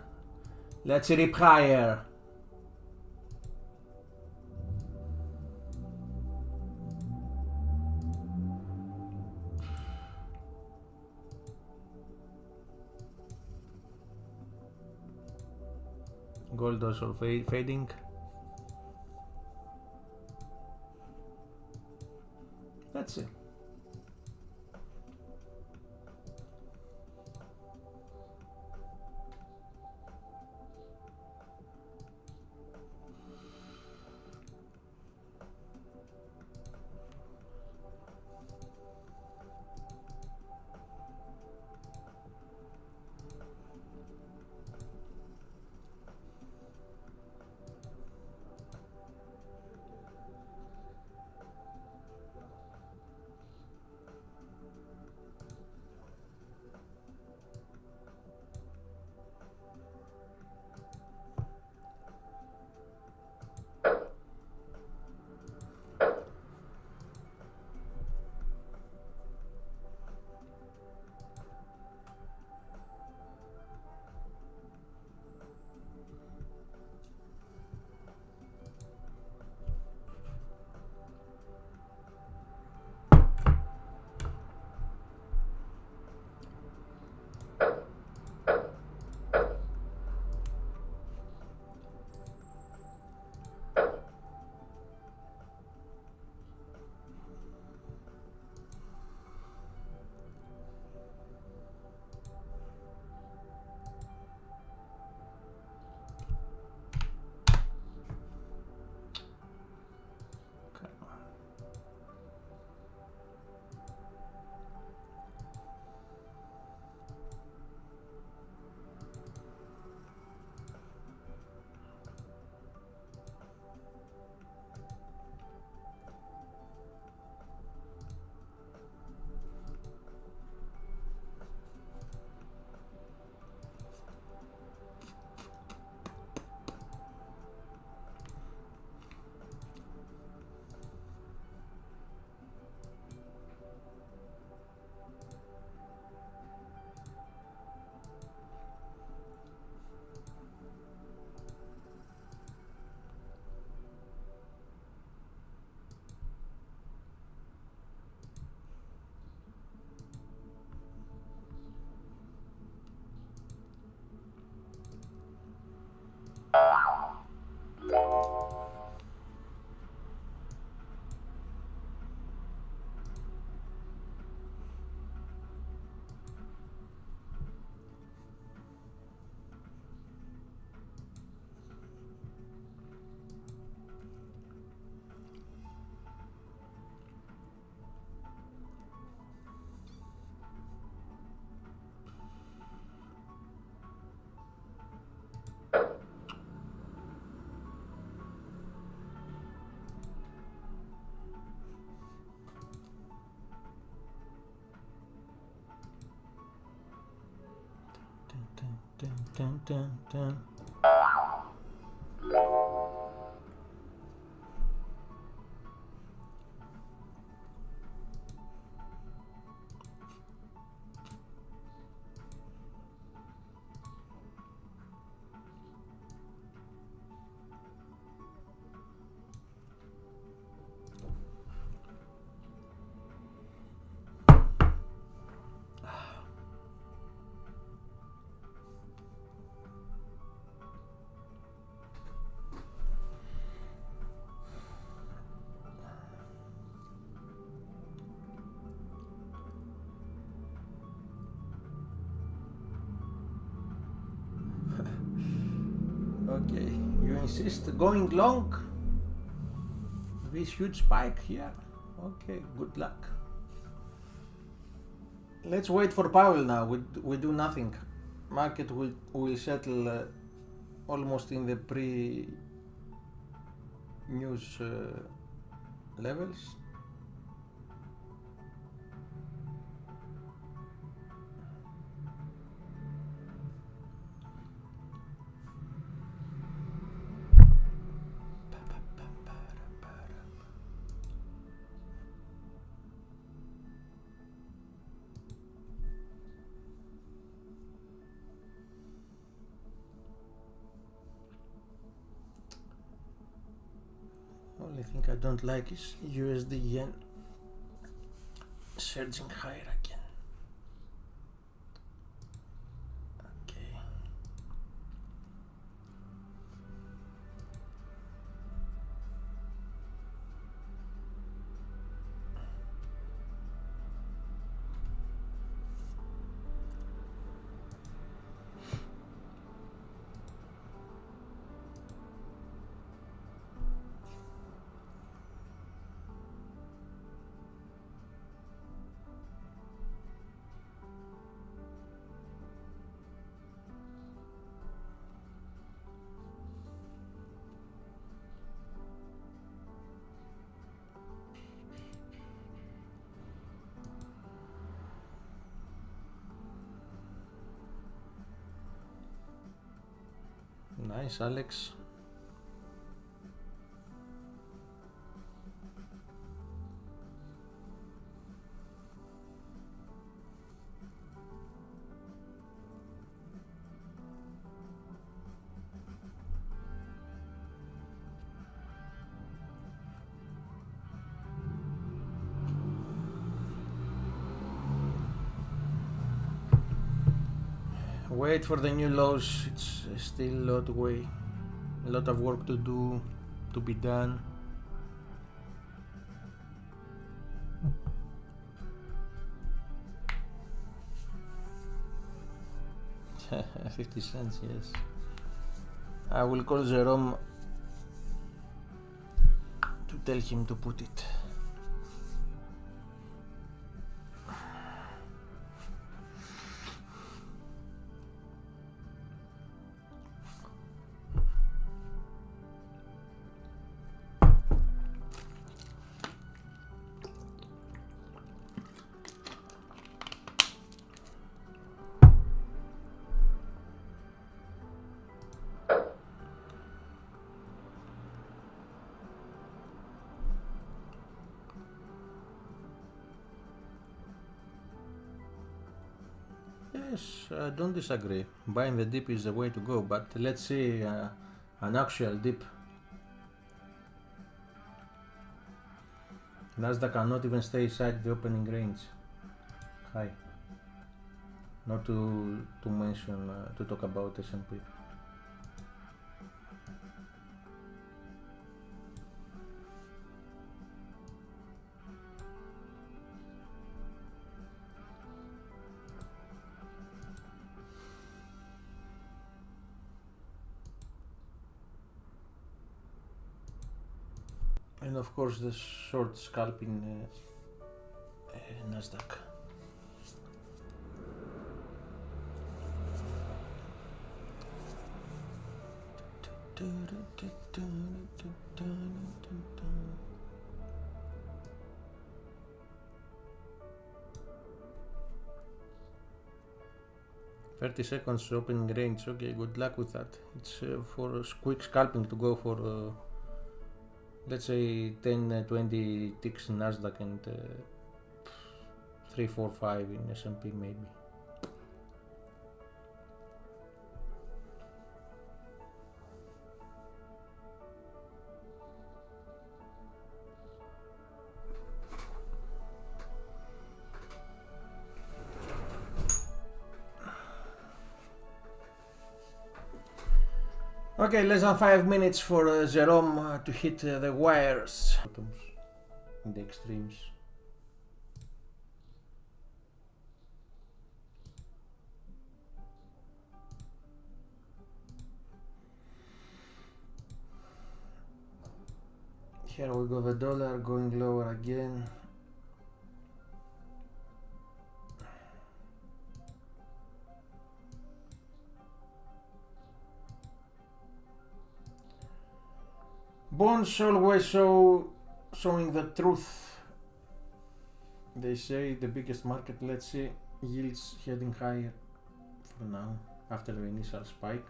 Let's rip higher. Gold also fading. Let's see. dun, dun, dun. Okay, you insist going long? This huge spike here? Okay, good luck. Let's wait for Powell now. We do nothing. Market will settle almost in the pre-news levels. Only thing I don't like is USD yen surging higher again. Okay. Nice, Alex. Wait for the new lows. It's still a lot of work to do, to be done. $0.50, yes. I will call Jerome to tell him to put it. Yes, I don't disagree. Buying the dip is the way to go, but let's see an actual dip. Nasdaq cannot even stay inside the opening range. High. Not to mention, to talk about S&P. And of course the short scalping Nasdaq. 30 seconds opening range. Okay, good luck with that. It's for quick scalping to go for let's say 10 20 ticks in Nasdaq and 3 4 5 in S&P maybe. Okay, less than 5 minutes for Jerome to hit the wires in the extremes. Here we go, the dollar going lower again. Bonds always showing the truth. They say the biggest market, let's see, yields heading higher for now after the initial spike.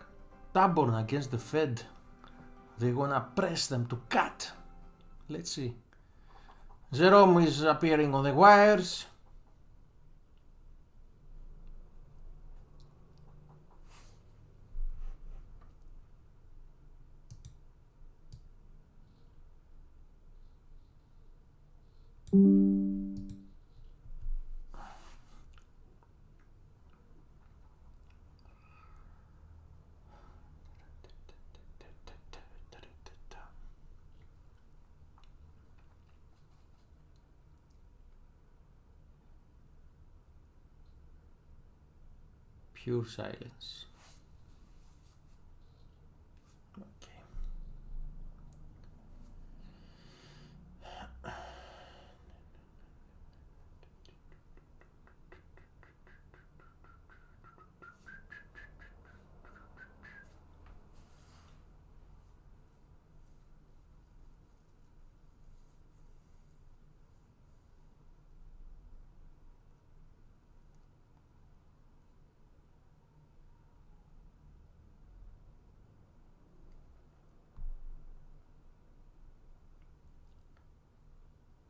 Stubborn against the Fed. They wanna press them to cut. Let's see. Jerome is appearing on the wires. Pure silence. Okay.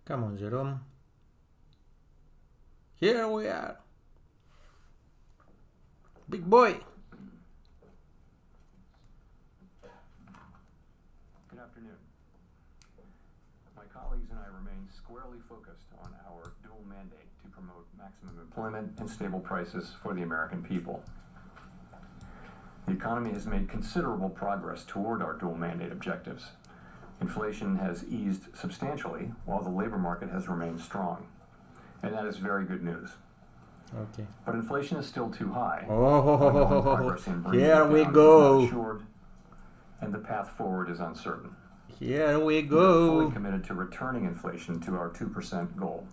Come on, Jerome. Here we are. Big boy. Good afternoon. My colleagues and I remain squarely focused on our dual mandate to promote maximum employment and stable prices for the American people. The economy has made considerable progress toward our dual mandate objectives. Inflation has eased substantially, while the labor market has remained strong. And that is very good news. Okay. But inflation is still too high. Oh, here we go. Assured, and the path forward is uncertain. Here we We're go. fully committed to returning inflation to our 2% goal.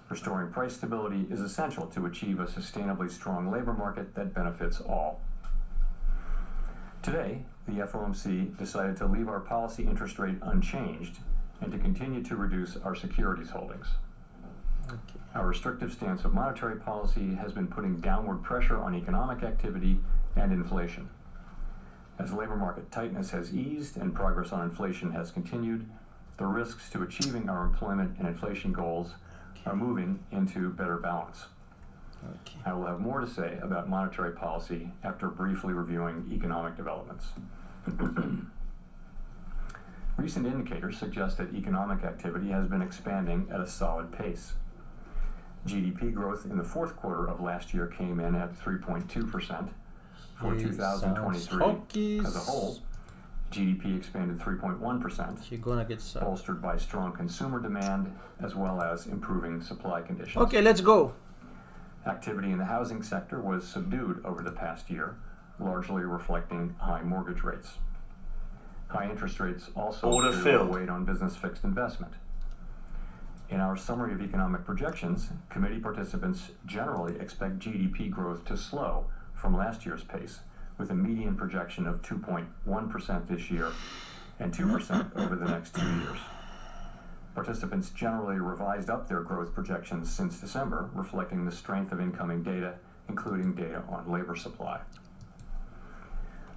Restoring price stability is essential to achieve a sustainably strong labor market that benefits all. Today, the FOMC decided to leave our policy interest rate unchanged and to continue to reduce our securities holdings. Okay. Our restrictive stance of monetary policy has been putting downward pressure on economic activity and inflation. As labor market tightness has eased and progress on inflation has continued, the risks to achieving our employment and inflation goals are moving into better balance. Okay. I will have more to say about monetary policy after briefly reviewing economic developments. Recent indicators suggest that economic activity has been expanding at a solid pace. GDP growth in the fourth quarter of last year came in at 3.2%. For 2023 as a whole, GDP expanded 3.1%, You're gonna get some. bolstered by strong consumer demand as well as improving supply conditions. Okay, let's go. Activity in the housing sector was subdued over the past year, largely reflecting high mortgage rates. High interest rates also weighed on business fixed investment. In our summary of economic projections, committee participants generally expect GDP growth to slow from last year's pace, with a median projection of 2.1% this year and 2% over the next 2 years. Participants generally revised up their growth projections since December, reflecting the strength of incoming data including data on labor supply.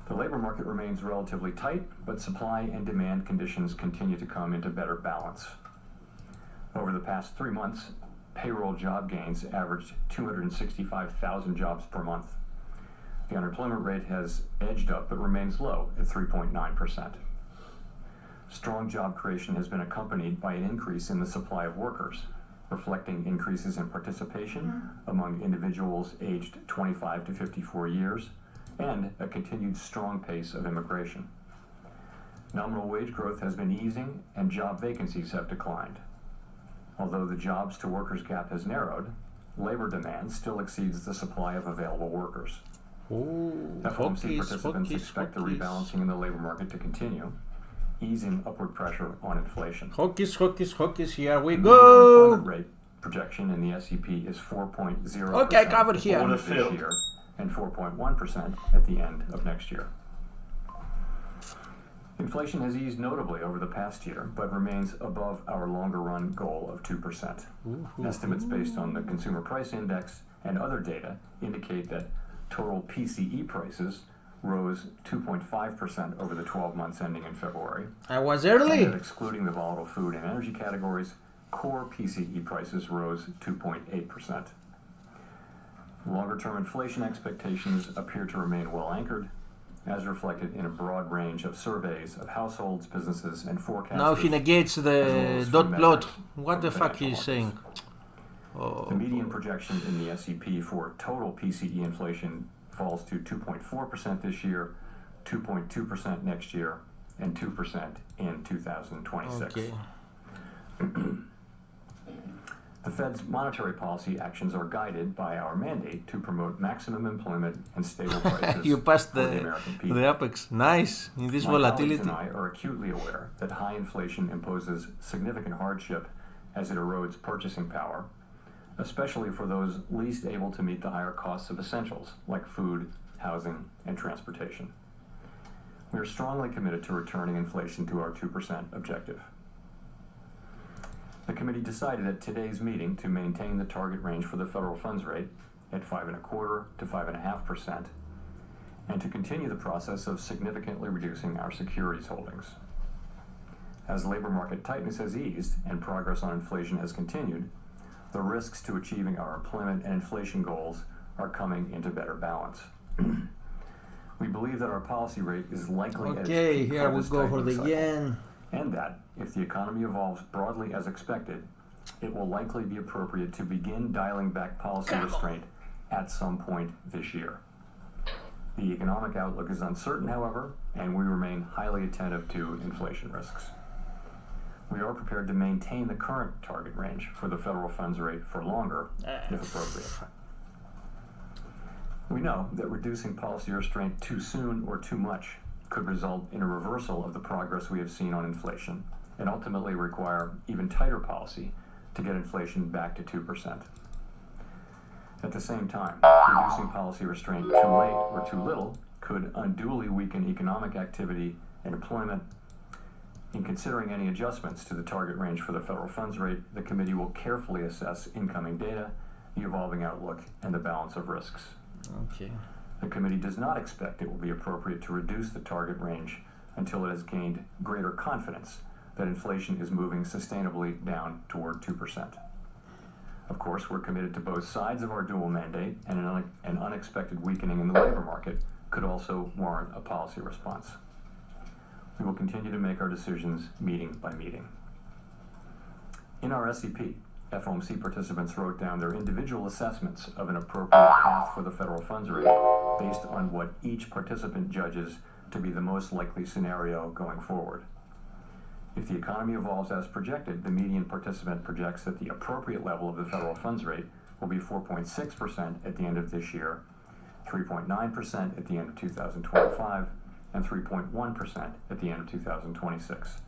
The labor market remains relatively tight, but supply and demand conditions continue to come into better balance. Over the past 3 months, payroll job gains averaged 265,000 jobs per month. The unemployment rate has edged up but remains low at 3.9%. Strong job creation has been accompanied by an increase in the supply of workers, reflecting increases in participation among individuals aged 25 to 54 years and a continued strong pace of immigration. Nominal wage growth has been easing and job vacancies have declined. Although the jobs to workers gap has narrowed, labor demand still exceeds the supply of available workers. FOMC participants expect the rebalancing in the labor market to continue, easing upward pressure on inflation. Hockeys, here we The go! unemployment rate projection in the SEP is 4.0% Okay, covered here. at the end of this year and 4.1% at the end of next year. Inflation has eased notably over the past year, but remains above our longer-run goal of 2%. Estimates based on the Consumer Price Index and other data indicate that total PCE prices rose 2.5% over the 12 months ending in February. I was early! And that excluding the volatile food and energy categories, core PCE prices rose 2.8%. Longer-term inflation expectations appear to remain well anchored, as reflected in a broad range of surveys of households, businesses, and forecasters. Now he negates the dot plot. What the fuck is he's saying? Oh. The median projection in the SEP for total PCE inflation falls to 2.4% this year, 2.2% next year, and 2% in 2026. Okay. The Fed's monetary policy actions are guided by our mandate to promote maximum employment and stable prices You passed for the American people. the apex. Nice. In this My volatility. colleagues and I are acutely aware that high inflation imposes significant hardship as it erodes purchasing power, especially for those least able to meet the higher costs of essentials like food, housing, and transportation. We are strongly committed to returning inflation to our 2% objective. The committee decided at today's meeting to maintain the target range for the federal funds rate at 5.25% to 5.5%, and to continue the process of significantly reducing our securities holdings. As labor market tightness has eased and progress on inflation has continued, the risks to achieving our employment and inflation goals are coming into better balance. We believe that our policy rate is likely at its Okay, peak here we this go for tightening the cycle, yen. and that if the economy evolves broadly as expected, it will likely be appropriate to begin dialing back policy restraint at some point this year. The economic outlook is uncertain, however, and we remain highly attentive to inflation risks. We are prepared to maintain the current target range for the federal funds rate for longer, if appropriate. We know that reducing policy restraint too soon or too much could result in a reversal of the progress we have seen on inflation and ultimately require even tighter policy to get inflation back to 2%. At the same time, reducing policy restraint too late or too little could unduly weaken economic activity and employment. In considering any adjustments to the target range for the federal funds rate, the committee will carefully assess incoming data, the evolving outlook, and the balance of risks. Okay. The committee does not expect it will be appropriate to reduce the target range until it has gained greater confidence that inflation is moving sustainably down toward 2%. Of course, we're committed to both sides of our dual mandate, and an unexpected weakening in the labor market could also warrant a policy response. We will continue to make our decisions meeting by meeting. In our SEP, FOMC participants wrote down their individual assessments of an appropriate path for the federal funds rate based on what each participant judges to be the most likely scenario going forward. If the economy evolves as projected, the median participant projects that the appropriate level of the federal funds rate will be 4.6% at the end of this year, 3.9% at the end of 2025, and 3.1% at the end of 2026.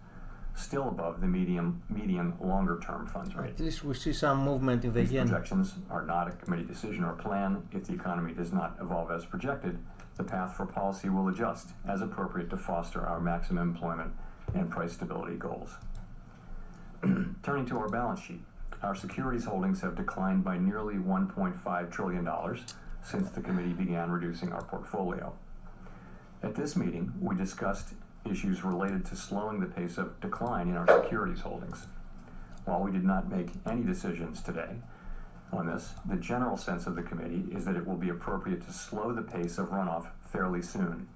Still above the median longer-term funds rate. At least we see some movement in the These yen. projections are not a committee decision or plan. If the economy does not evolve as projected, the path for policy will adjust as appropriate to foster our maximum employment and price stability goals. Turning to our balance sheet, our securities holdings have declined by nearly $1.5 trillion since the committee began reducing our portfolio. At this meeting, we discussed issues related to slowing the pace of decline in our securities holdings. While we did not make any decisions today on this, the general sense of the committee is that it will be appropriate to slow the pace of runoff fairly soon,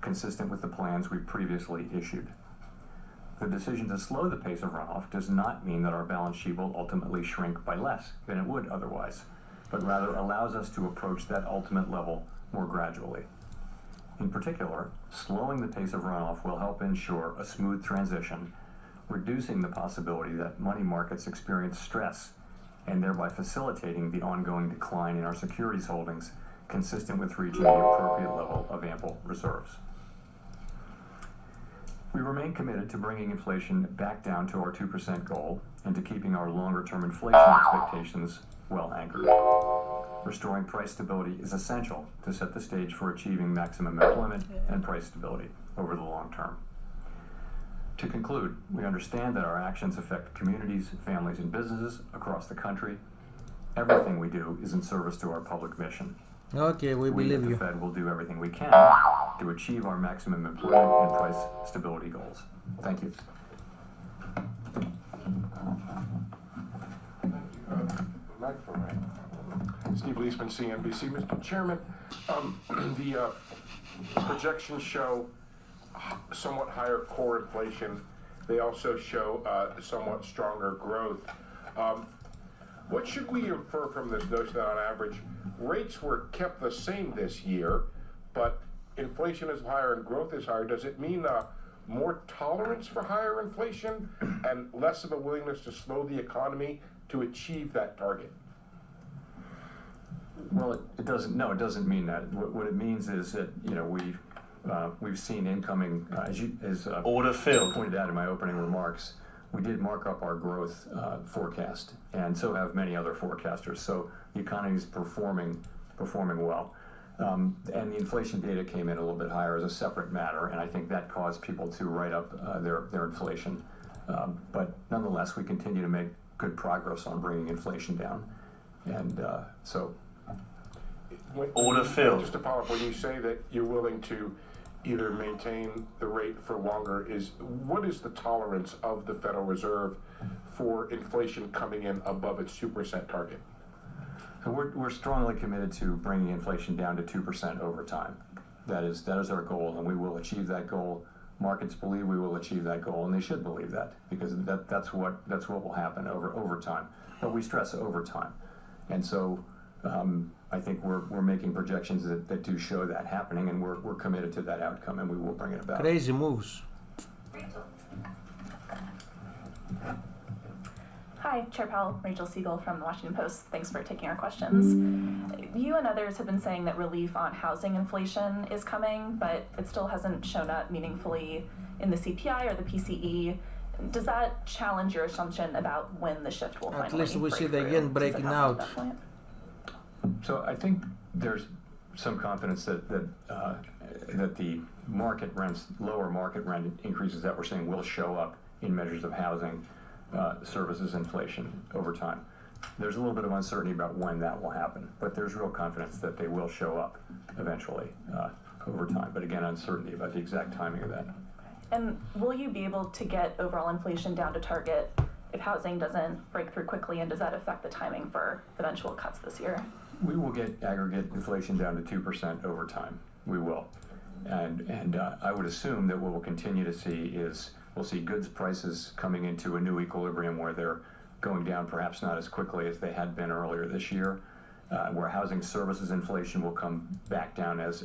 consistent with the plans we previously issued. The decision to slow the pace of runoff does not mean that our balance sheet will ultimately shrink by less than it would otherwise, but rather allows us to approach that ultimate level more gradually. In particular, slowing the pace of runoff will help ensure a smooth transition, reducing the possibility that money markets experience stress and thereby facilitating the ongoing decline in our securities holdings consistent with reaching the appropriate level of ample reserves. We remain committed to bringing inflation back down to our 2% goal and to keeping our longer-term inflation expectations well anchored. Restoring price stability is essential to set the stage for achieving maximum employment and price stability over the long term. To conclude, we understand that our actions affect communities, families, and businesses across the country. Everything we do is in service to our public mission. Okay, we believe at you. the Fed will do everything we can to achieve our maximum employment and price stability goals. Thank you. Steve Leisman, CNBC. Mr. Chairman, the projections show somewhat higher core inflation. They also show somewhat stronger growth. What should we infer from this notion that on average rates were kept the same this year, but inflation is higher and growth is higher? Does it mean more tolerance for higher inflation and less of a willingness to slow the economy to achieve that target? Well, it doesn't. No, it doesn't mean that. What it means is that we've seen incoming, as Order filled. pointed out in my opening remarks, we did mark up our growth forecast, and so have many other forecasters. So the economy is performing well, and the inflation data came in a little bit higher as a separate matter, and I think that caused people to write up their inflation. But nonetheless, we continue to make good progress on bringing inflation down, and so. Order filled. Just to follow up, when you say that you're willing to either maintain the rate for longer, what is the tolerance of the Federal Reserve for inflation coming in above its 2% target? So we're strongly committed to bringing inflation down to 2% over time. That is our goal, and we will achieve that goal. Markets believe we will achieve that goal, and they should believe that, because that's what will happen over time. But we stress over time, and so I think we're making projections that do show that happening, and we're committed to that outcome, and we will bring it about. Crazy moves. Hi, Chair Powell, Rachel Siegel from the Washington Post. Thanks for taking our questions. You and others have been saying that relief on housing inflation is coming, but it still hasn't shown up meaningfully in the CPI or the PCE. Does that challenge your assumption about when the shift will finally At least we see the break yen through? breaking Does it happen out. at that point? So I think there's some confidence that the market rents, lower market rent increases that we're seeing will show up in measures of housing, services, inflation over time. There's a little bit of uncertainty about when that will happen, but there's real confidence that they will show up eventually over time. But again, uncertainty about the exact timing of that. And will you be able to get overall inflation down to target if housing doesn't break through quickly, and does that affect the timing for eventual cuts this year? We will get aggregate inflation down to 2% over time. We will. And I would assume that what we'll continue to see is we'll see goods prices coming into a new equilibrium where they're going down perhaps not as quickly as they had been earlier this year, where housing services inflation will come back down as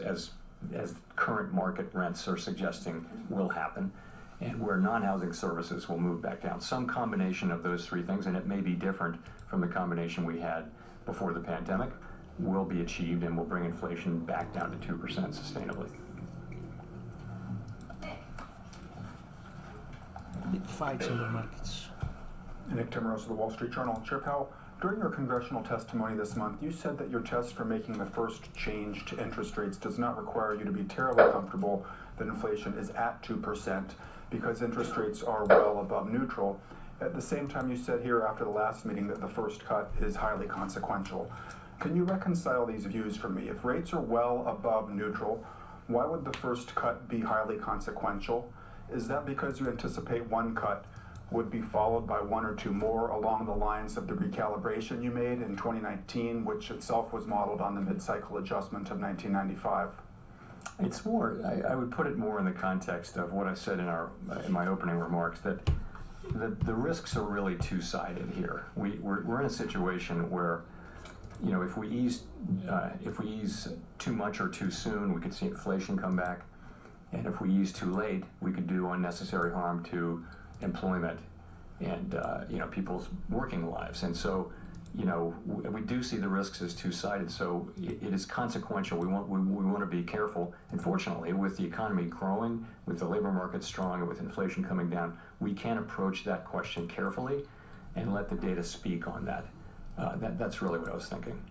current market rents are suggesting will happen, and where non-housing services will move back down. Some combination of those three things, and it may be different from the combination we had before the pandemic, will be achieved and will bring inflation back down to 2% sustainably. Big fights in the markets. Nick Timmeros of the Wall Street Journal. Chair Powell, during your congressional testimony this month, you said that your test for making the first change to interest rates does not require you to be terribly comfortable that inflation is at 2% because interest rates are well above neutral. At the same time, you said here after the last meeting that the first cut is highly consequential. Can you reconcile these views for me? If rates are well above neutral, why would the first cut be highly consequential? Is that because you anticipate one cut would be followed by one or two more along the lines of the recalibration you made in 2019, which itself was modeled on the mid-cycle adjustment of 1995? It's more, I would put it more in the context of what I said in my opening remarks, that the risks are really two-sided here. We're in a situation where, you know, if we ease too much or too soon, we could see inflation come back, and if we ease too late, we could do unnecessary harm to employment and you know, people's working lives. And so, you know, we do see the risks as two-sided. So it is consequential. We want to be careful. And fortunately, with the economy growing, with the labor market strong, and with inflation coming down, we can approach that question carefully and let the data speak on that. That's really what I was thinking.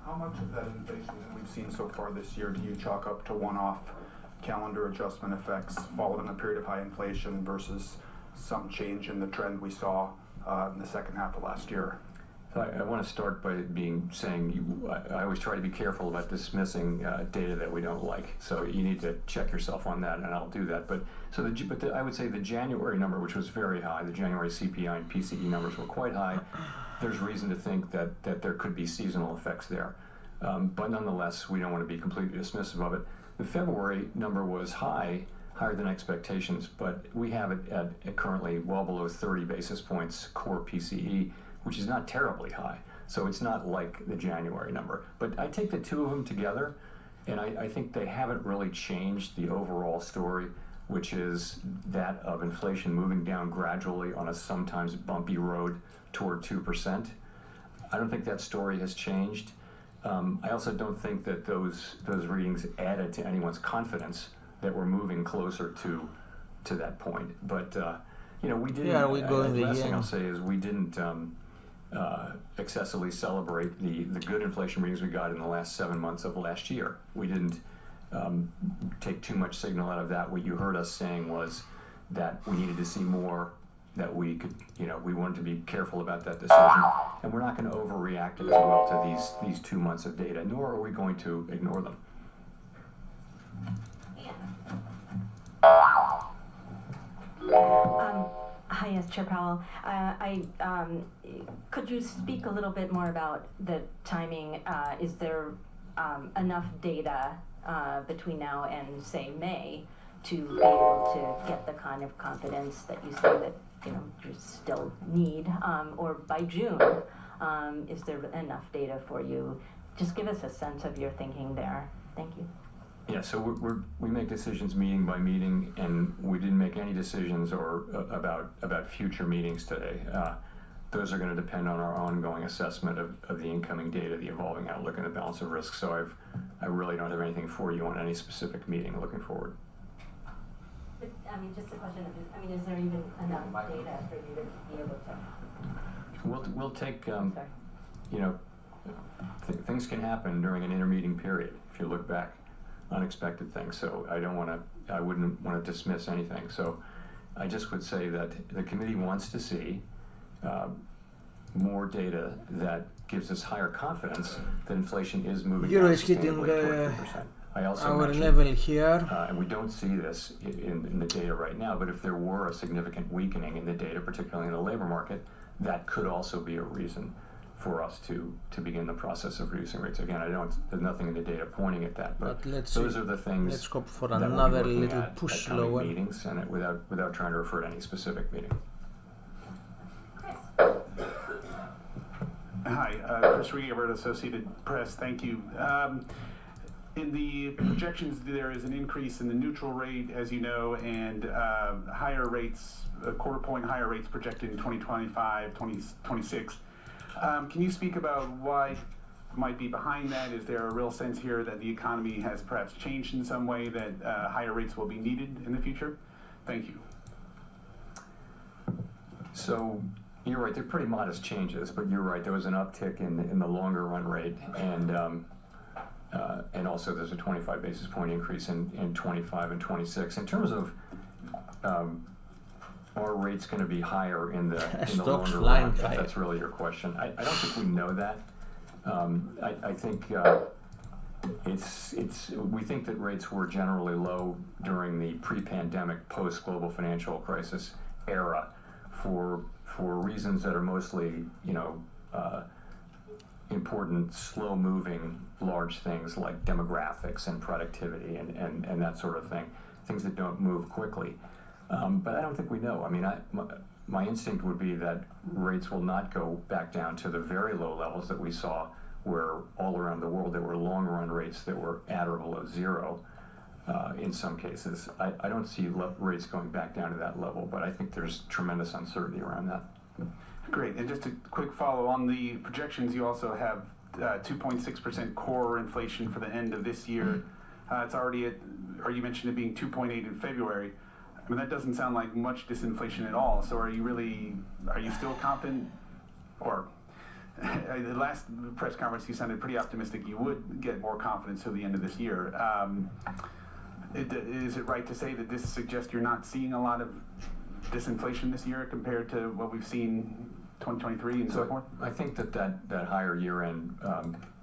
How much of that inflation that we've seen so far this year do you chalk up to one-off calendar adjustment effects following a period of high inflation versus some change in the trend we saw in the second half of last year? So I want to start by saying I always try to be careful about dismissing data that we don't like. So you need to check yourself on that, and I'll do that. But I would say the January number, which was very high, the January CPI and PCE numbers were quite high. There's reason to think that there could be seasonal effects there. But nonetheless, we don't want to be completely dismissive of it. The February number was higher than expectations, but we have it at currently well below 30 basis points core PCE, which is not terribly high. So it's not like the January number. But I take the two of them together, and I think they haven't really changed the overall story, which is that of inflation moving down gradually on a sometimes bumpy road toward 2%. I don't think that story has changed. I also don't think that those readings added to anyone's confidence that we're moving closer to that point. But you know, we didn't. Yeah, we go in the last thing yen. I'll say is we didn't excessively celebrate the good inflation readings we got in the last 7 months of last year. We didn't take too much signal out of that. What you heard us saying was that we needed to see more, that we could, you know, we wanted to be careful about that decision, and we're not going to overreact as well to these 2 months of data, nor are we going to ignore them. Hi, yes, Chair Powell. Could you speak a little bit more about the timing? Is there enough data between now and, say, May to be able to get the kind of confidence that you say that, you know, you still need? Or by June, is there enough data for you? Just give us a sense of your thinking there. Thank you. Yeah, so we make decisions meeting by meeting, and we didn't make any decisions about future meetings today. Those are going to depend on our ongoing assessment of the incoming data, the evolving outlook, and the balance of risk. So I really don't have anything for you on any specific meeting looking forward. But, I mean, just a question of, I mean, is there even enough data for you to be able to? We'll take, Sorry. you know, things can happen during an intermeeting period. If you look back, unexpected things. So I wouldn't want to dismiss anything. So I just would say that the committee wants to see more data that gives us higher confidence that inflation is moving Euro down is hitting sustainably toward 2%. I also our mentioned, level here. and we don't see this in the data right now, but if there were a significant weakening in the data, particularly in the labor market, that could also be a reason for us to begin the process of reducing rates. Again, there's nothing in the data pointing at that, but let's those are the things. Let's hope for that we'll be another looking little at push coming lower. meetings, and without trying to refer to any specific meeting. Hi, Chris Rieger, Associated Press. Thank you. In the projections, there is an increase in the neutral rate, as you know, and higher rates, a quarter point higher rates projected in 2025, 2026. Can you speak about what might be behind that? Is there a real sense here that the economy has perhaps changed in some way, that higher rates will be needed in the future? Thank you. So you're right, they're pretty modest changes, but you're right, there was an uptick in the longer run rate, and also there's a 25 basis point increase in 25 and 26. In terms of are rates going to be higher in the longer run, if that's really your question. I don't think we know that. I think we think that rates were generally low during the pre-pandemic, post-global financial crisis era for reasons that are mostly, important, slow-moving, large things like demographics and productivity and that sort of thing, things that don't move quickly. But I don't think we know. I mean, my instinct would be that rates will not go back down to the very low levels that we saw where all around the world there were long-run rates that were at or below zero in some cases. I don't see rates going back down to that level, but I think there's tremendous uncertainty around that. Great, and just a quick follow on the projections, you also have 2.6% core inflation for the end of this year. It's already at, or you mentioned it being 2.8 in February. I mean, that doesn't sound like much disinflation at all. So are you still confident, or the last press conference you sounded pretty optimistic you would get more confidence till the end of this year. Is it right to say that this suggests you're not seeing a lot of disinflation this year compared to what we've seen 2023 and so forth? I think that higher year-end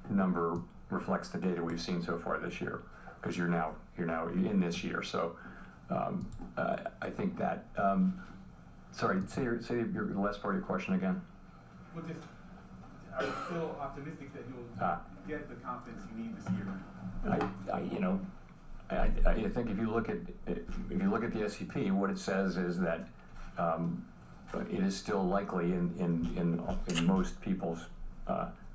number reflects the data we've seen so far this year, because you're now in this year. So I think that. Sorry, say your last part of your question again. Well, just are you still optimistic that you'll get the confidence you need this year? I think if you look at the SEP, what it says is that it is still likely in most people's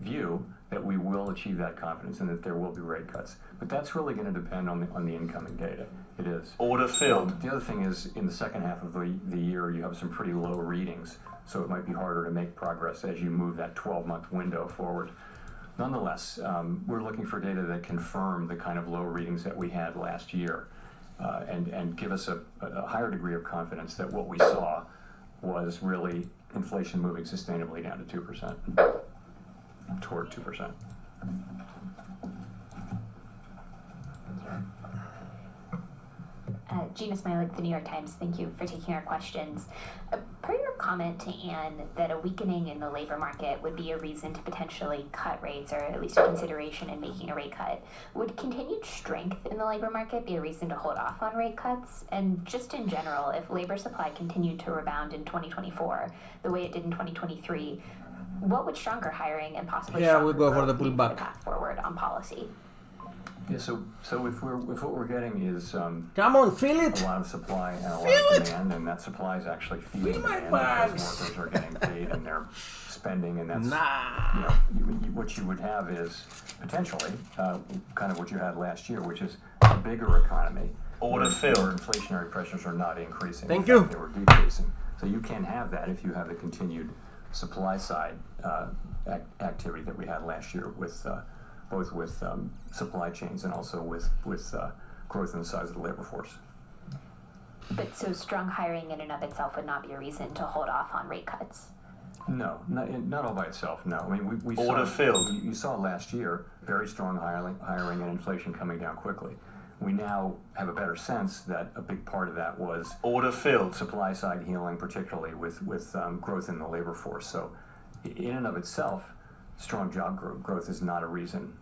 view that we will achieve that confidence and that there will be rate cuts. But that's really going to depend on the incoming data. It is. Order filled. The other thing is, in the second half of the year, you have some pretty low readings, so it might be harder to make progress as you move that 12-month window forward. Nonetheless, we're looking for data that confirm the kind of low readings that we had last year and give us a higher degree of confidence that what we saw was really inflation moving sustainably down to 2%, toward 2%. Gina Smilik, The New York Times. Thank you for taking our questions. Per your comment to Anne that a weakening in the labor market would be a reason to potentially cut rates, or at least a consideration in making a rate cut, would continued strength in the labor market be a reason to hold off on rate cuts? And just in general, if labor supply continued to rebound in 2024 the way it did in 2023, what would stronger hiring and possibly stronger growth be the path forward on policy? Yeah, so if what we're getting is come on, feel it. A lot of supply and a lot of demand, and that supply is actually feeding demand because workers are getting paid and they're spending, and that's what you would have is potentially kind of what you had last year, which is a bigger economy. Order filled. Where inflationary pressures are not increasing. Thank In fact, you. they were decreasing. So you can have that if you have the continued supply side activity that we had last year with. Both with supply chains and also with growth in the size of the labor force. But so strong hiring in and of itself would not be a reason to hold off on rate cuts? No, not all by itself, no. I mean, we Order saw, filled. You saw last year very strong hiring and inflation coming down quickly. We now have a better sense that a big part of that was order filled. Supply side healing, particularly with growth in the labor force. So in and of itself, strong job growth is not a reason,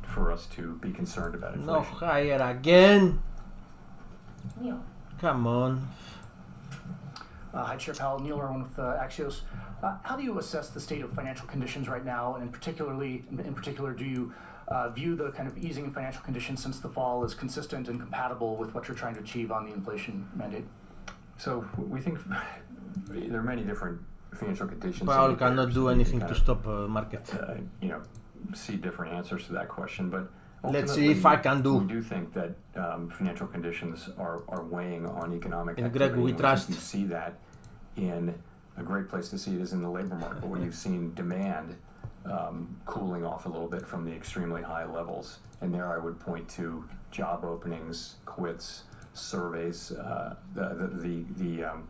for us to be concerned about inflation. No higher again. Neil. Come on. Hi, Chair Powell. Neil Irwin with Axios. How do you assess the state of financial conditions right now, and in particular, do you view the kind of easing in financial conditions since the fall as consistent and compatible with what you're trying to achieve on the inflation mandate? So we think there are many different financial conditions. Paul cannot do anything to stop market. See different answers to that question, but let's see if I can do. We do think that financial conditions are weighing on economic and activity. Greg, we trust. You see that in a great place to see it is in the labor market, where you've seen demand cooling off a little bit from the extremely high levels. And there I would point to job openings, quits, surveys, the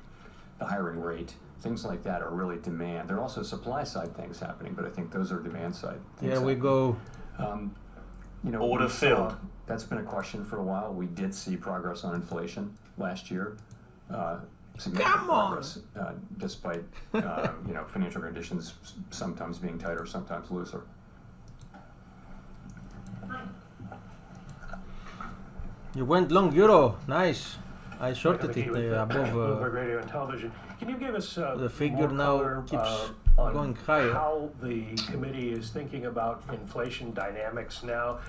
hiring rate. Things like that are really demand. There are also supply side things happening, but I think those are demand side things. Here we go. Order filled. That's been a question for a while. We did see progress on inflation last year. significant progress, despite financial conditions sometimes being tighter, sometimes looser. You went long euro, nice. I shorted it above. Bloomberg Radio and Television. Can you give us The figure more now color, keeps on going higher. how the committee is thinking about inflation dynamics now?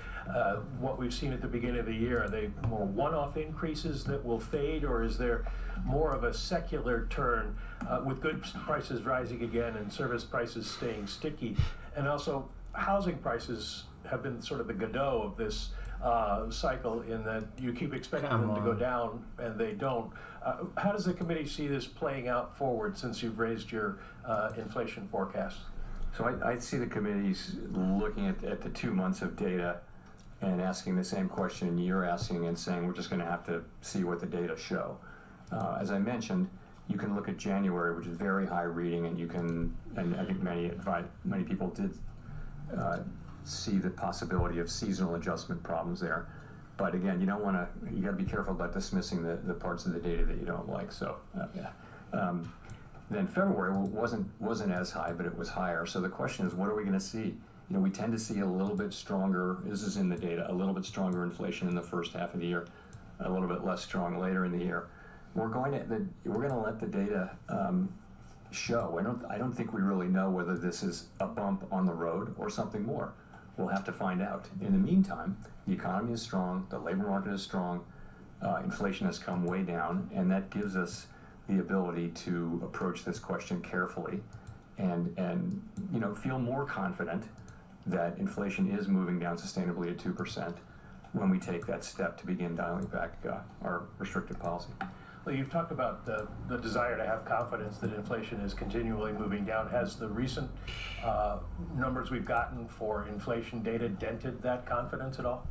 What we've seen at the beginning of the year, are they more one-off increases that will fade, or is there more of a secular turn with goods prices rising again and service prices staying sticky? And also, housing prices have been sort of the Godot of this cycle, in that you keep expecting them to go down and they don't. How does the committee see this playing out forward since you've raised your inflation forecast? So I see the committees looking at the 2 months of data and asking the same question you're asking and saying we're just going to have to see what the data show. As I mentioned, you can look at January, which is very high reading, and I think many people did see the possibility of seasonal adjustment problems there. But again, you got to be careful about dismissing the parts of the data that you don't like. So then February wasn't as high, but it was higher. So the question is, what are we going to see? We tend to see a little bit stronger, this is in the data, a little bit stronger inflation in the first half of the year, a little bit less strong later in the year. We're going to let the data show. I don't think we really know whether this is a bump on the road or something more. We'll have to find out. In the meantime, the economy is strong, the labor market is strong, inflation has come way down, and that gives us the ability to approach this question carefully and feel more confident that inflation is moving down sustainably at 2% when we take that step to begin dialing back our restrictive policy. Well, you've talked about the desire to have confidence that inflation is continually moving down. Has the recent numbers we've gotten for inflation data dented that confidence at all?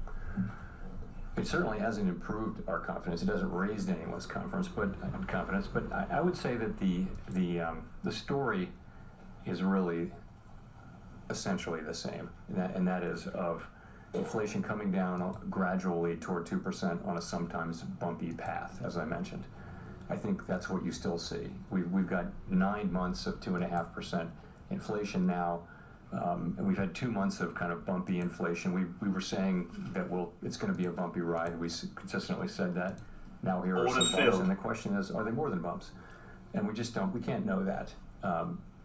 It certainly hasn't improved our confidence. It hasn't raised anyone's confidence, but I would say that the story is really essentially the same, and that is of inflation coming down gradually toward 2% on a sometimes bumpy path, as I mentioned. I think that's what you still see. We've got 9 months of 2.5% inflation now, and we've had 2 months of kind of bumpy inflation. We were saying that it's going to be a bumpy ride. We consistently said that. Now here are some bumps, and the question is, are they more than bumps? And we can't know that.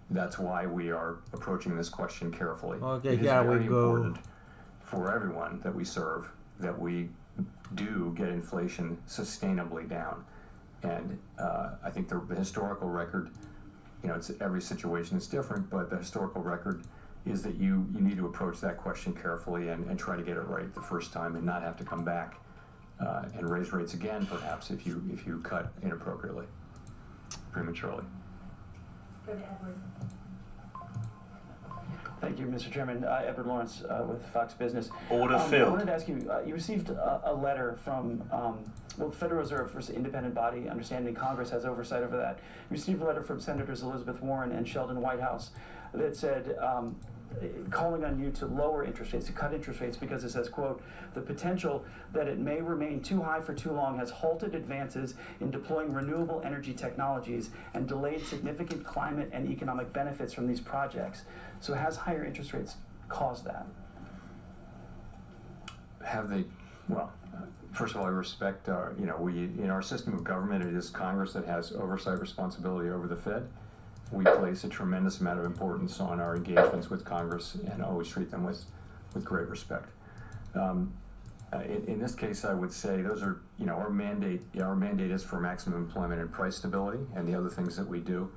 That's why we are approaching this question carefully. Okay, it is here very we go. important for everyone that we serve that we do get inflation sustainably down. And I think the historical record, every situation is different, but the historical record is that you need to approach that question carefully and try to get it right the first time and not have to come back and raise rates again, perhaps, if you cut inappropriately, prematurely. Go to Edward. Thank you, Mr. Chairman. Edward Lawrence with Fox Business. Order filled. I wanted to ask you, you received a letter from, the Federal Reserve, first independent body, understanding Congress has oversight over that. You received a letter from Senators Elizabeth Warren and Sheldon Whitehouse that said, calling on you to lower interest rates, to cut interest rates, because it says, quote, the potential that it may remain too high for too long has halted advances in deploying renewable energy technologies and delayed significant climate and economic benefits from these projects. So has higher interest rates caused that? Have they? Well, first of all, I respect in our system of government, it is Congress that has oversight responsibility over the Fed. We place a tremendous amount of importance on our engagements with Congress and always treat them with great respect. In this case, I would say those are, our mandate. Our mandate is for maximum employment and price stability, and the other things that we do,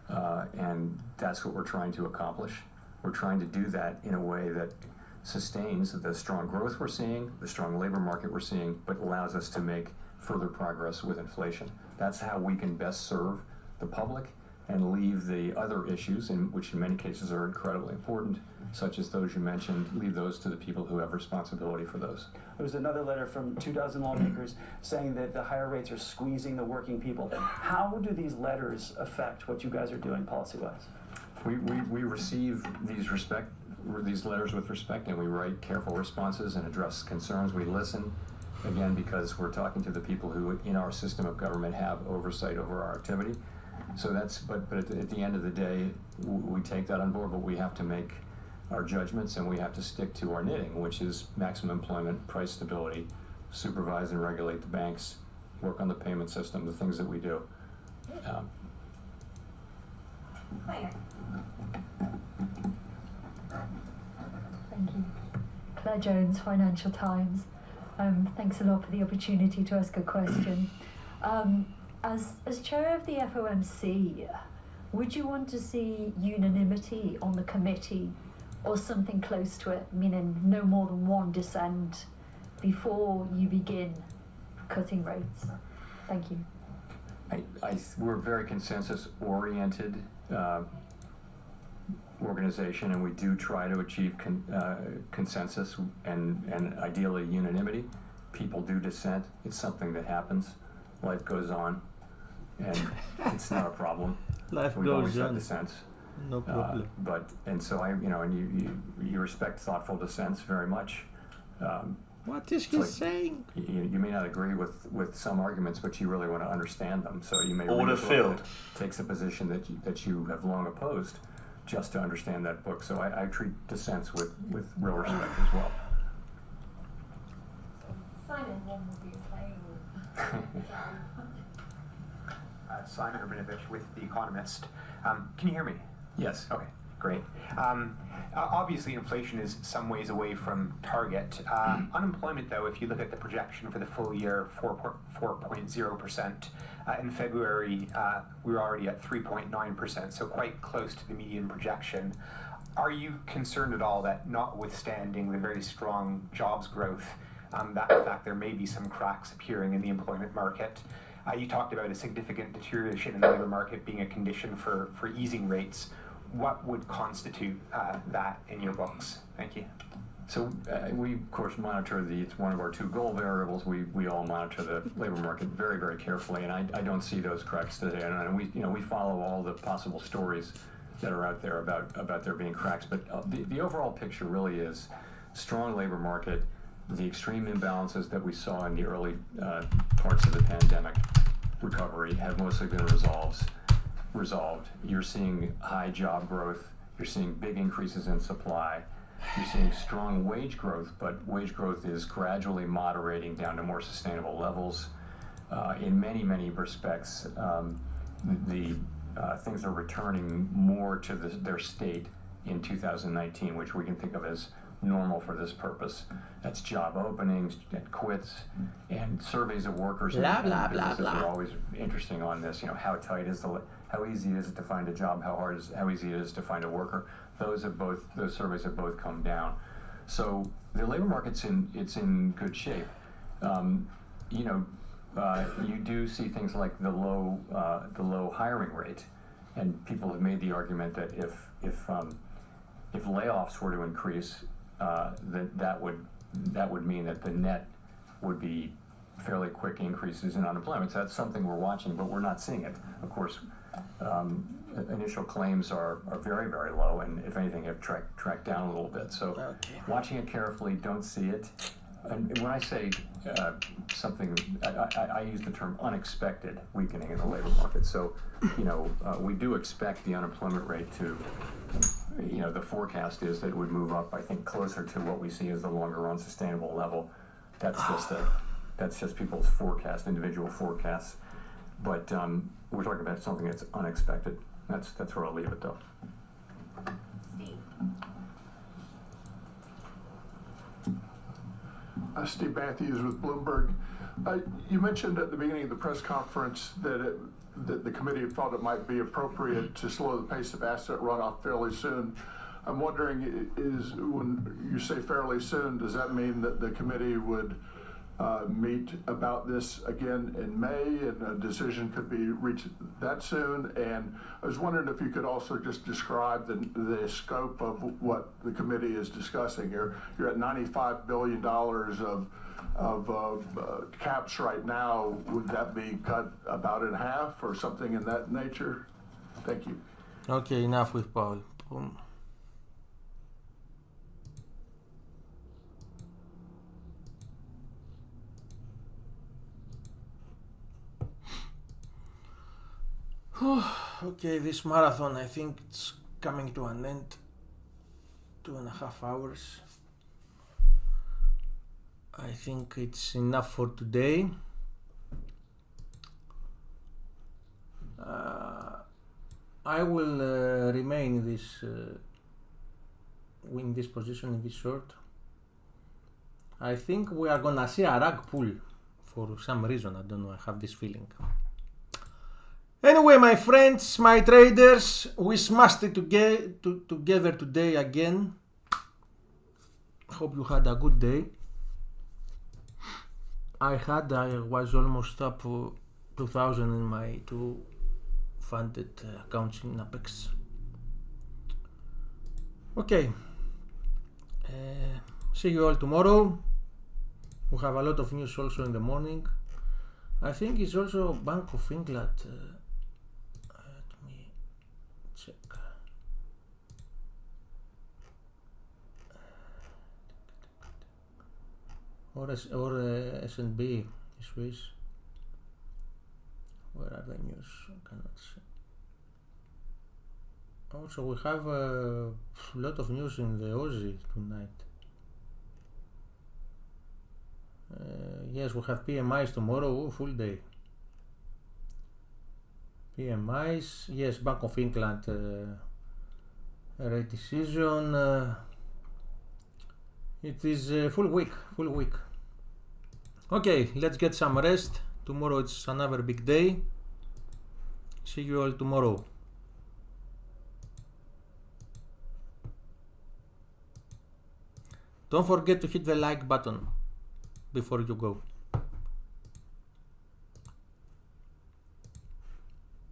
and that's what we're trying to accomplish. We're trying to do that in a way that sustains the strong growth we're seeing, the strong labor market we're seeing, but allows us to make further progress with inflation. That's how we can best serve the public and leave the other issues, which in many cases are incredibly important, such as those you mentioned, leave those to the people who have responsibility for those. There was another letter from 2 dozen lawmakers saying that the higher rates are squeezing the working people. How do these letters affect what you guys are doing policy-wise? We receive these letters with respect, and we write careful responses and address concerns. We listen, again, because we're talking to the people who in our system of government have oversight over our activity. So that's, but at the end of the day, we take that on board, but we have to make our judgments and we have to stick to our knitting, which is maximum employment, price stability, supervise and regulate the banks, work on the payment system, the things that we do. Hi. Thank you. Claire Jones, Financial Times. Thanks a lot for the opportunity to ask a question. As chair of the FOMC, would you want to see unanimity on the committee or something close to it, meaning no more than one dissent before you begin cutting rates? Thank you. We're a very consensus-oriented organization, and we do try to achieve consensus and ideally unanimity. People do dissent. It's something that happens. Life goes on, and it's not a problem. Life We've goes always had on. dissents. No problem. And so you respect thoughtful dissents very much. What is he saying? You may not agree with some arguments, but you really want to understand them. So you may Order read a book filled. that takes a position that you have long opposed, just to understand that book. So I treat dissents with real respect as well. Simon, when will be playing? Simon Rabinovich with The Economist. Can you hear me? Yes. Okay, great. Obviously, inflation is some ways away from target. Unemployment, though, if you look at the projection for the full year, 4.0%. In February, we were already at 3.9%, so quite close to the median projection. Are you concerned at all that, notwithstanding the very strong jobs growth, that in fact there may be some cracks appearing in the employment market? You talked about a significant deterioration in the labor market being a condition for easing rates. What would constitute that in your books? Thank you. So we, of course, monitor it's one of our two goal variables. We all monitor the labor market very, very carefully, and I don't see those cracks today. And we follow all the possible stories that are out there about there being cracks. But the overall picture really is strong labor market. The extreme imbalances that we saw in the early parts of the pandemic recovery have mostly been resolved. You're seeing high job growth. You're seeing big increases in supply. You're seeing strong wage growth, but wage growth is gradually moderating down to more sustainable levels. In many, many respects, the things are returning more to their state in 2019, which we can think of as normal for this purpose. That's job openings and quits and surveys of workers. Blah, blah, blah, businesses blah. are always interesting on this. How tight is how easy is it to find a job? How easy it is to find a worker? Those surveys have both come down. So the labor market's in good shape. You do see things like the low hiring rate, and people have made the argument that if layoffs were to increase, that would mean that the net would be fairly quick increases in unemployment. So that's something we're watching, but we're not seeing it. Of course, initial claims are very, very low, and if anything, have tracked down a little bit. So watching it carefully, don't see it. And when I say something, I use the term unexpected weakening in the labor market. So, we do expect the unemployment rate to, the forecast is that it would move up, I think, closer to what we see as the longer run sustainable level. That's just people's forecast, individual forecasts. But we're talking about something that's unexpected. That's where I'll leave it, though. Steve Matthews with Bloomberg. You mentioned at the beginning of the press conference that the committee felt it might be appropriate to slow the pace of asset runoff fairly soon. I'm wondering, when you say fairly soon, does that mean that the committee would meet about this again in May and a decision could be reached that soon? And I was wondering if you could also just describe the scope of what the committee is discussing here. You're at $95 billion of caps right now. Would that be cut about in half or something in that nature? Thank you. Okay, enough with Paul. Okay, this marathon, I think it's coming to an end. 2.5 hours. I think it's enough for today. I will remain in this position in this short. I think we are gonna see a rug pull for some reason. I don't know. I have this feeling. Anyway, my friends, my traders, we smashed it together today again. Hope you had a good day. I was almost up 2,000 in my two funded accounts in APEX. Okay. See you all tomorrow. We have a lot of news also in the morning. I think it's also Bank of England. Let me check. Or S&B, Swiss. Where are the news? I cannot see. Also, we have a lot of news in the Aussie tonight. Yes, we have PMIs tomorrow, full day. PMIs, yes, Bank of England rate decision. It is full week. Okay, let's get some rest. Tomorrow it's another big day. See you all tomorrow. Don't forget to hit the like button before you go.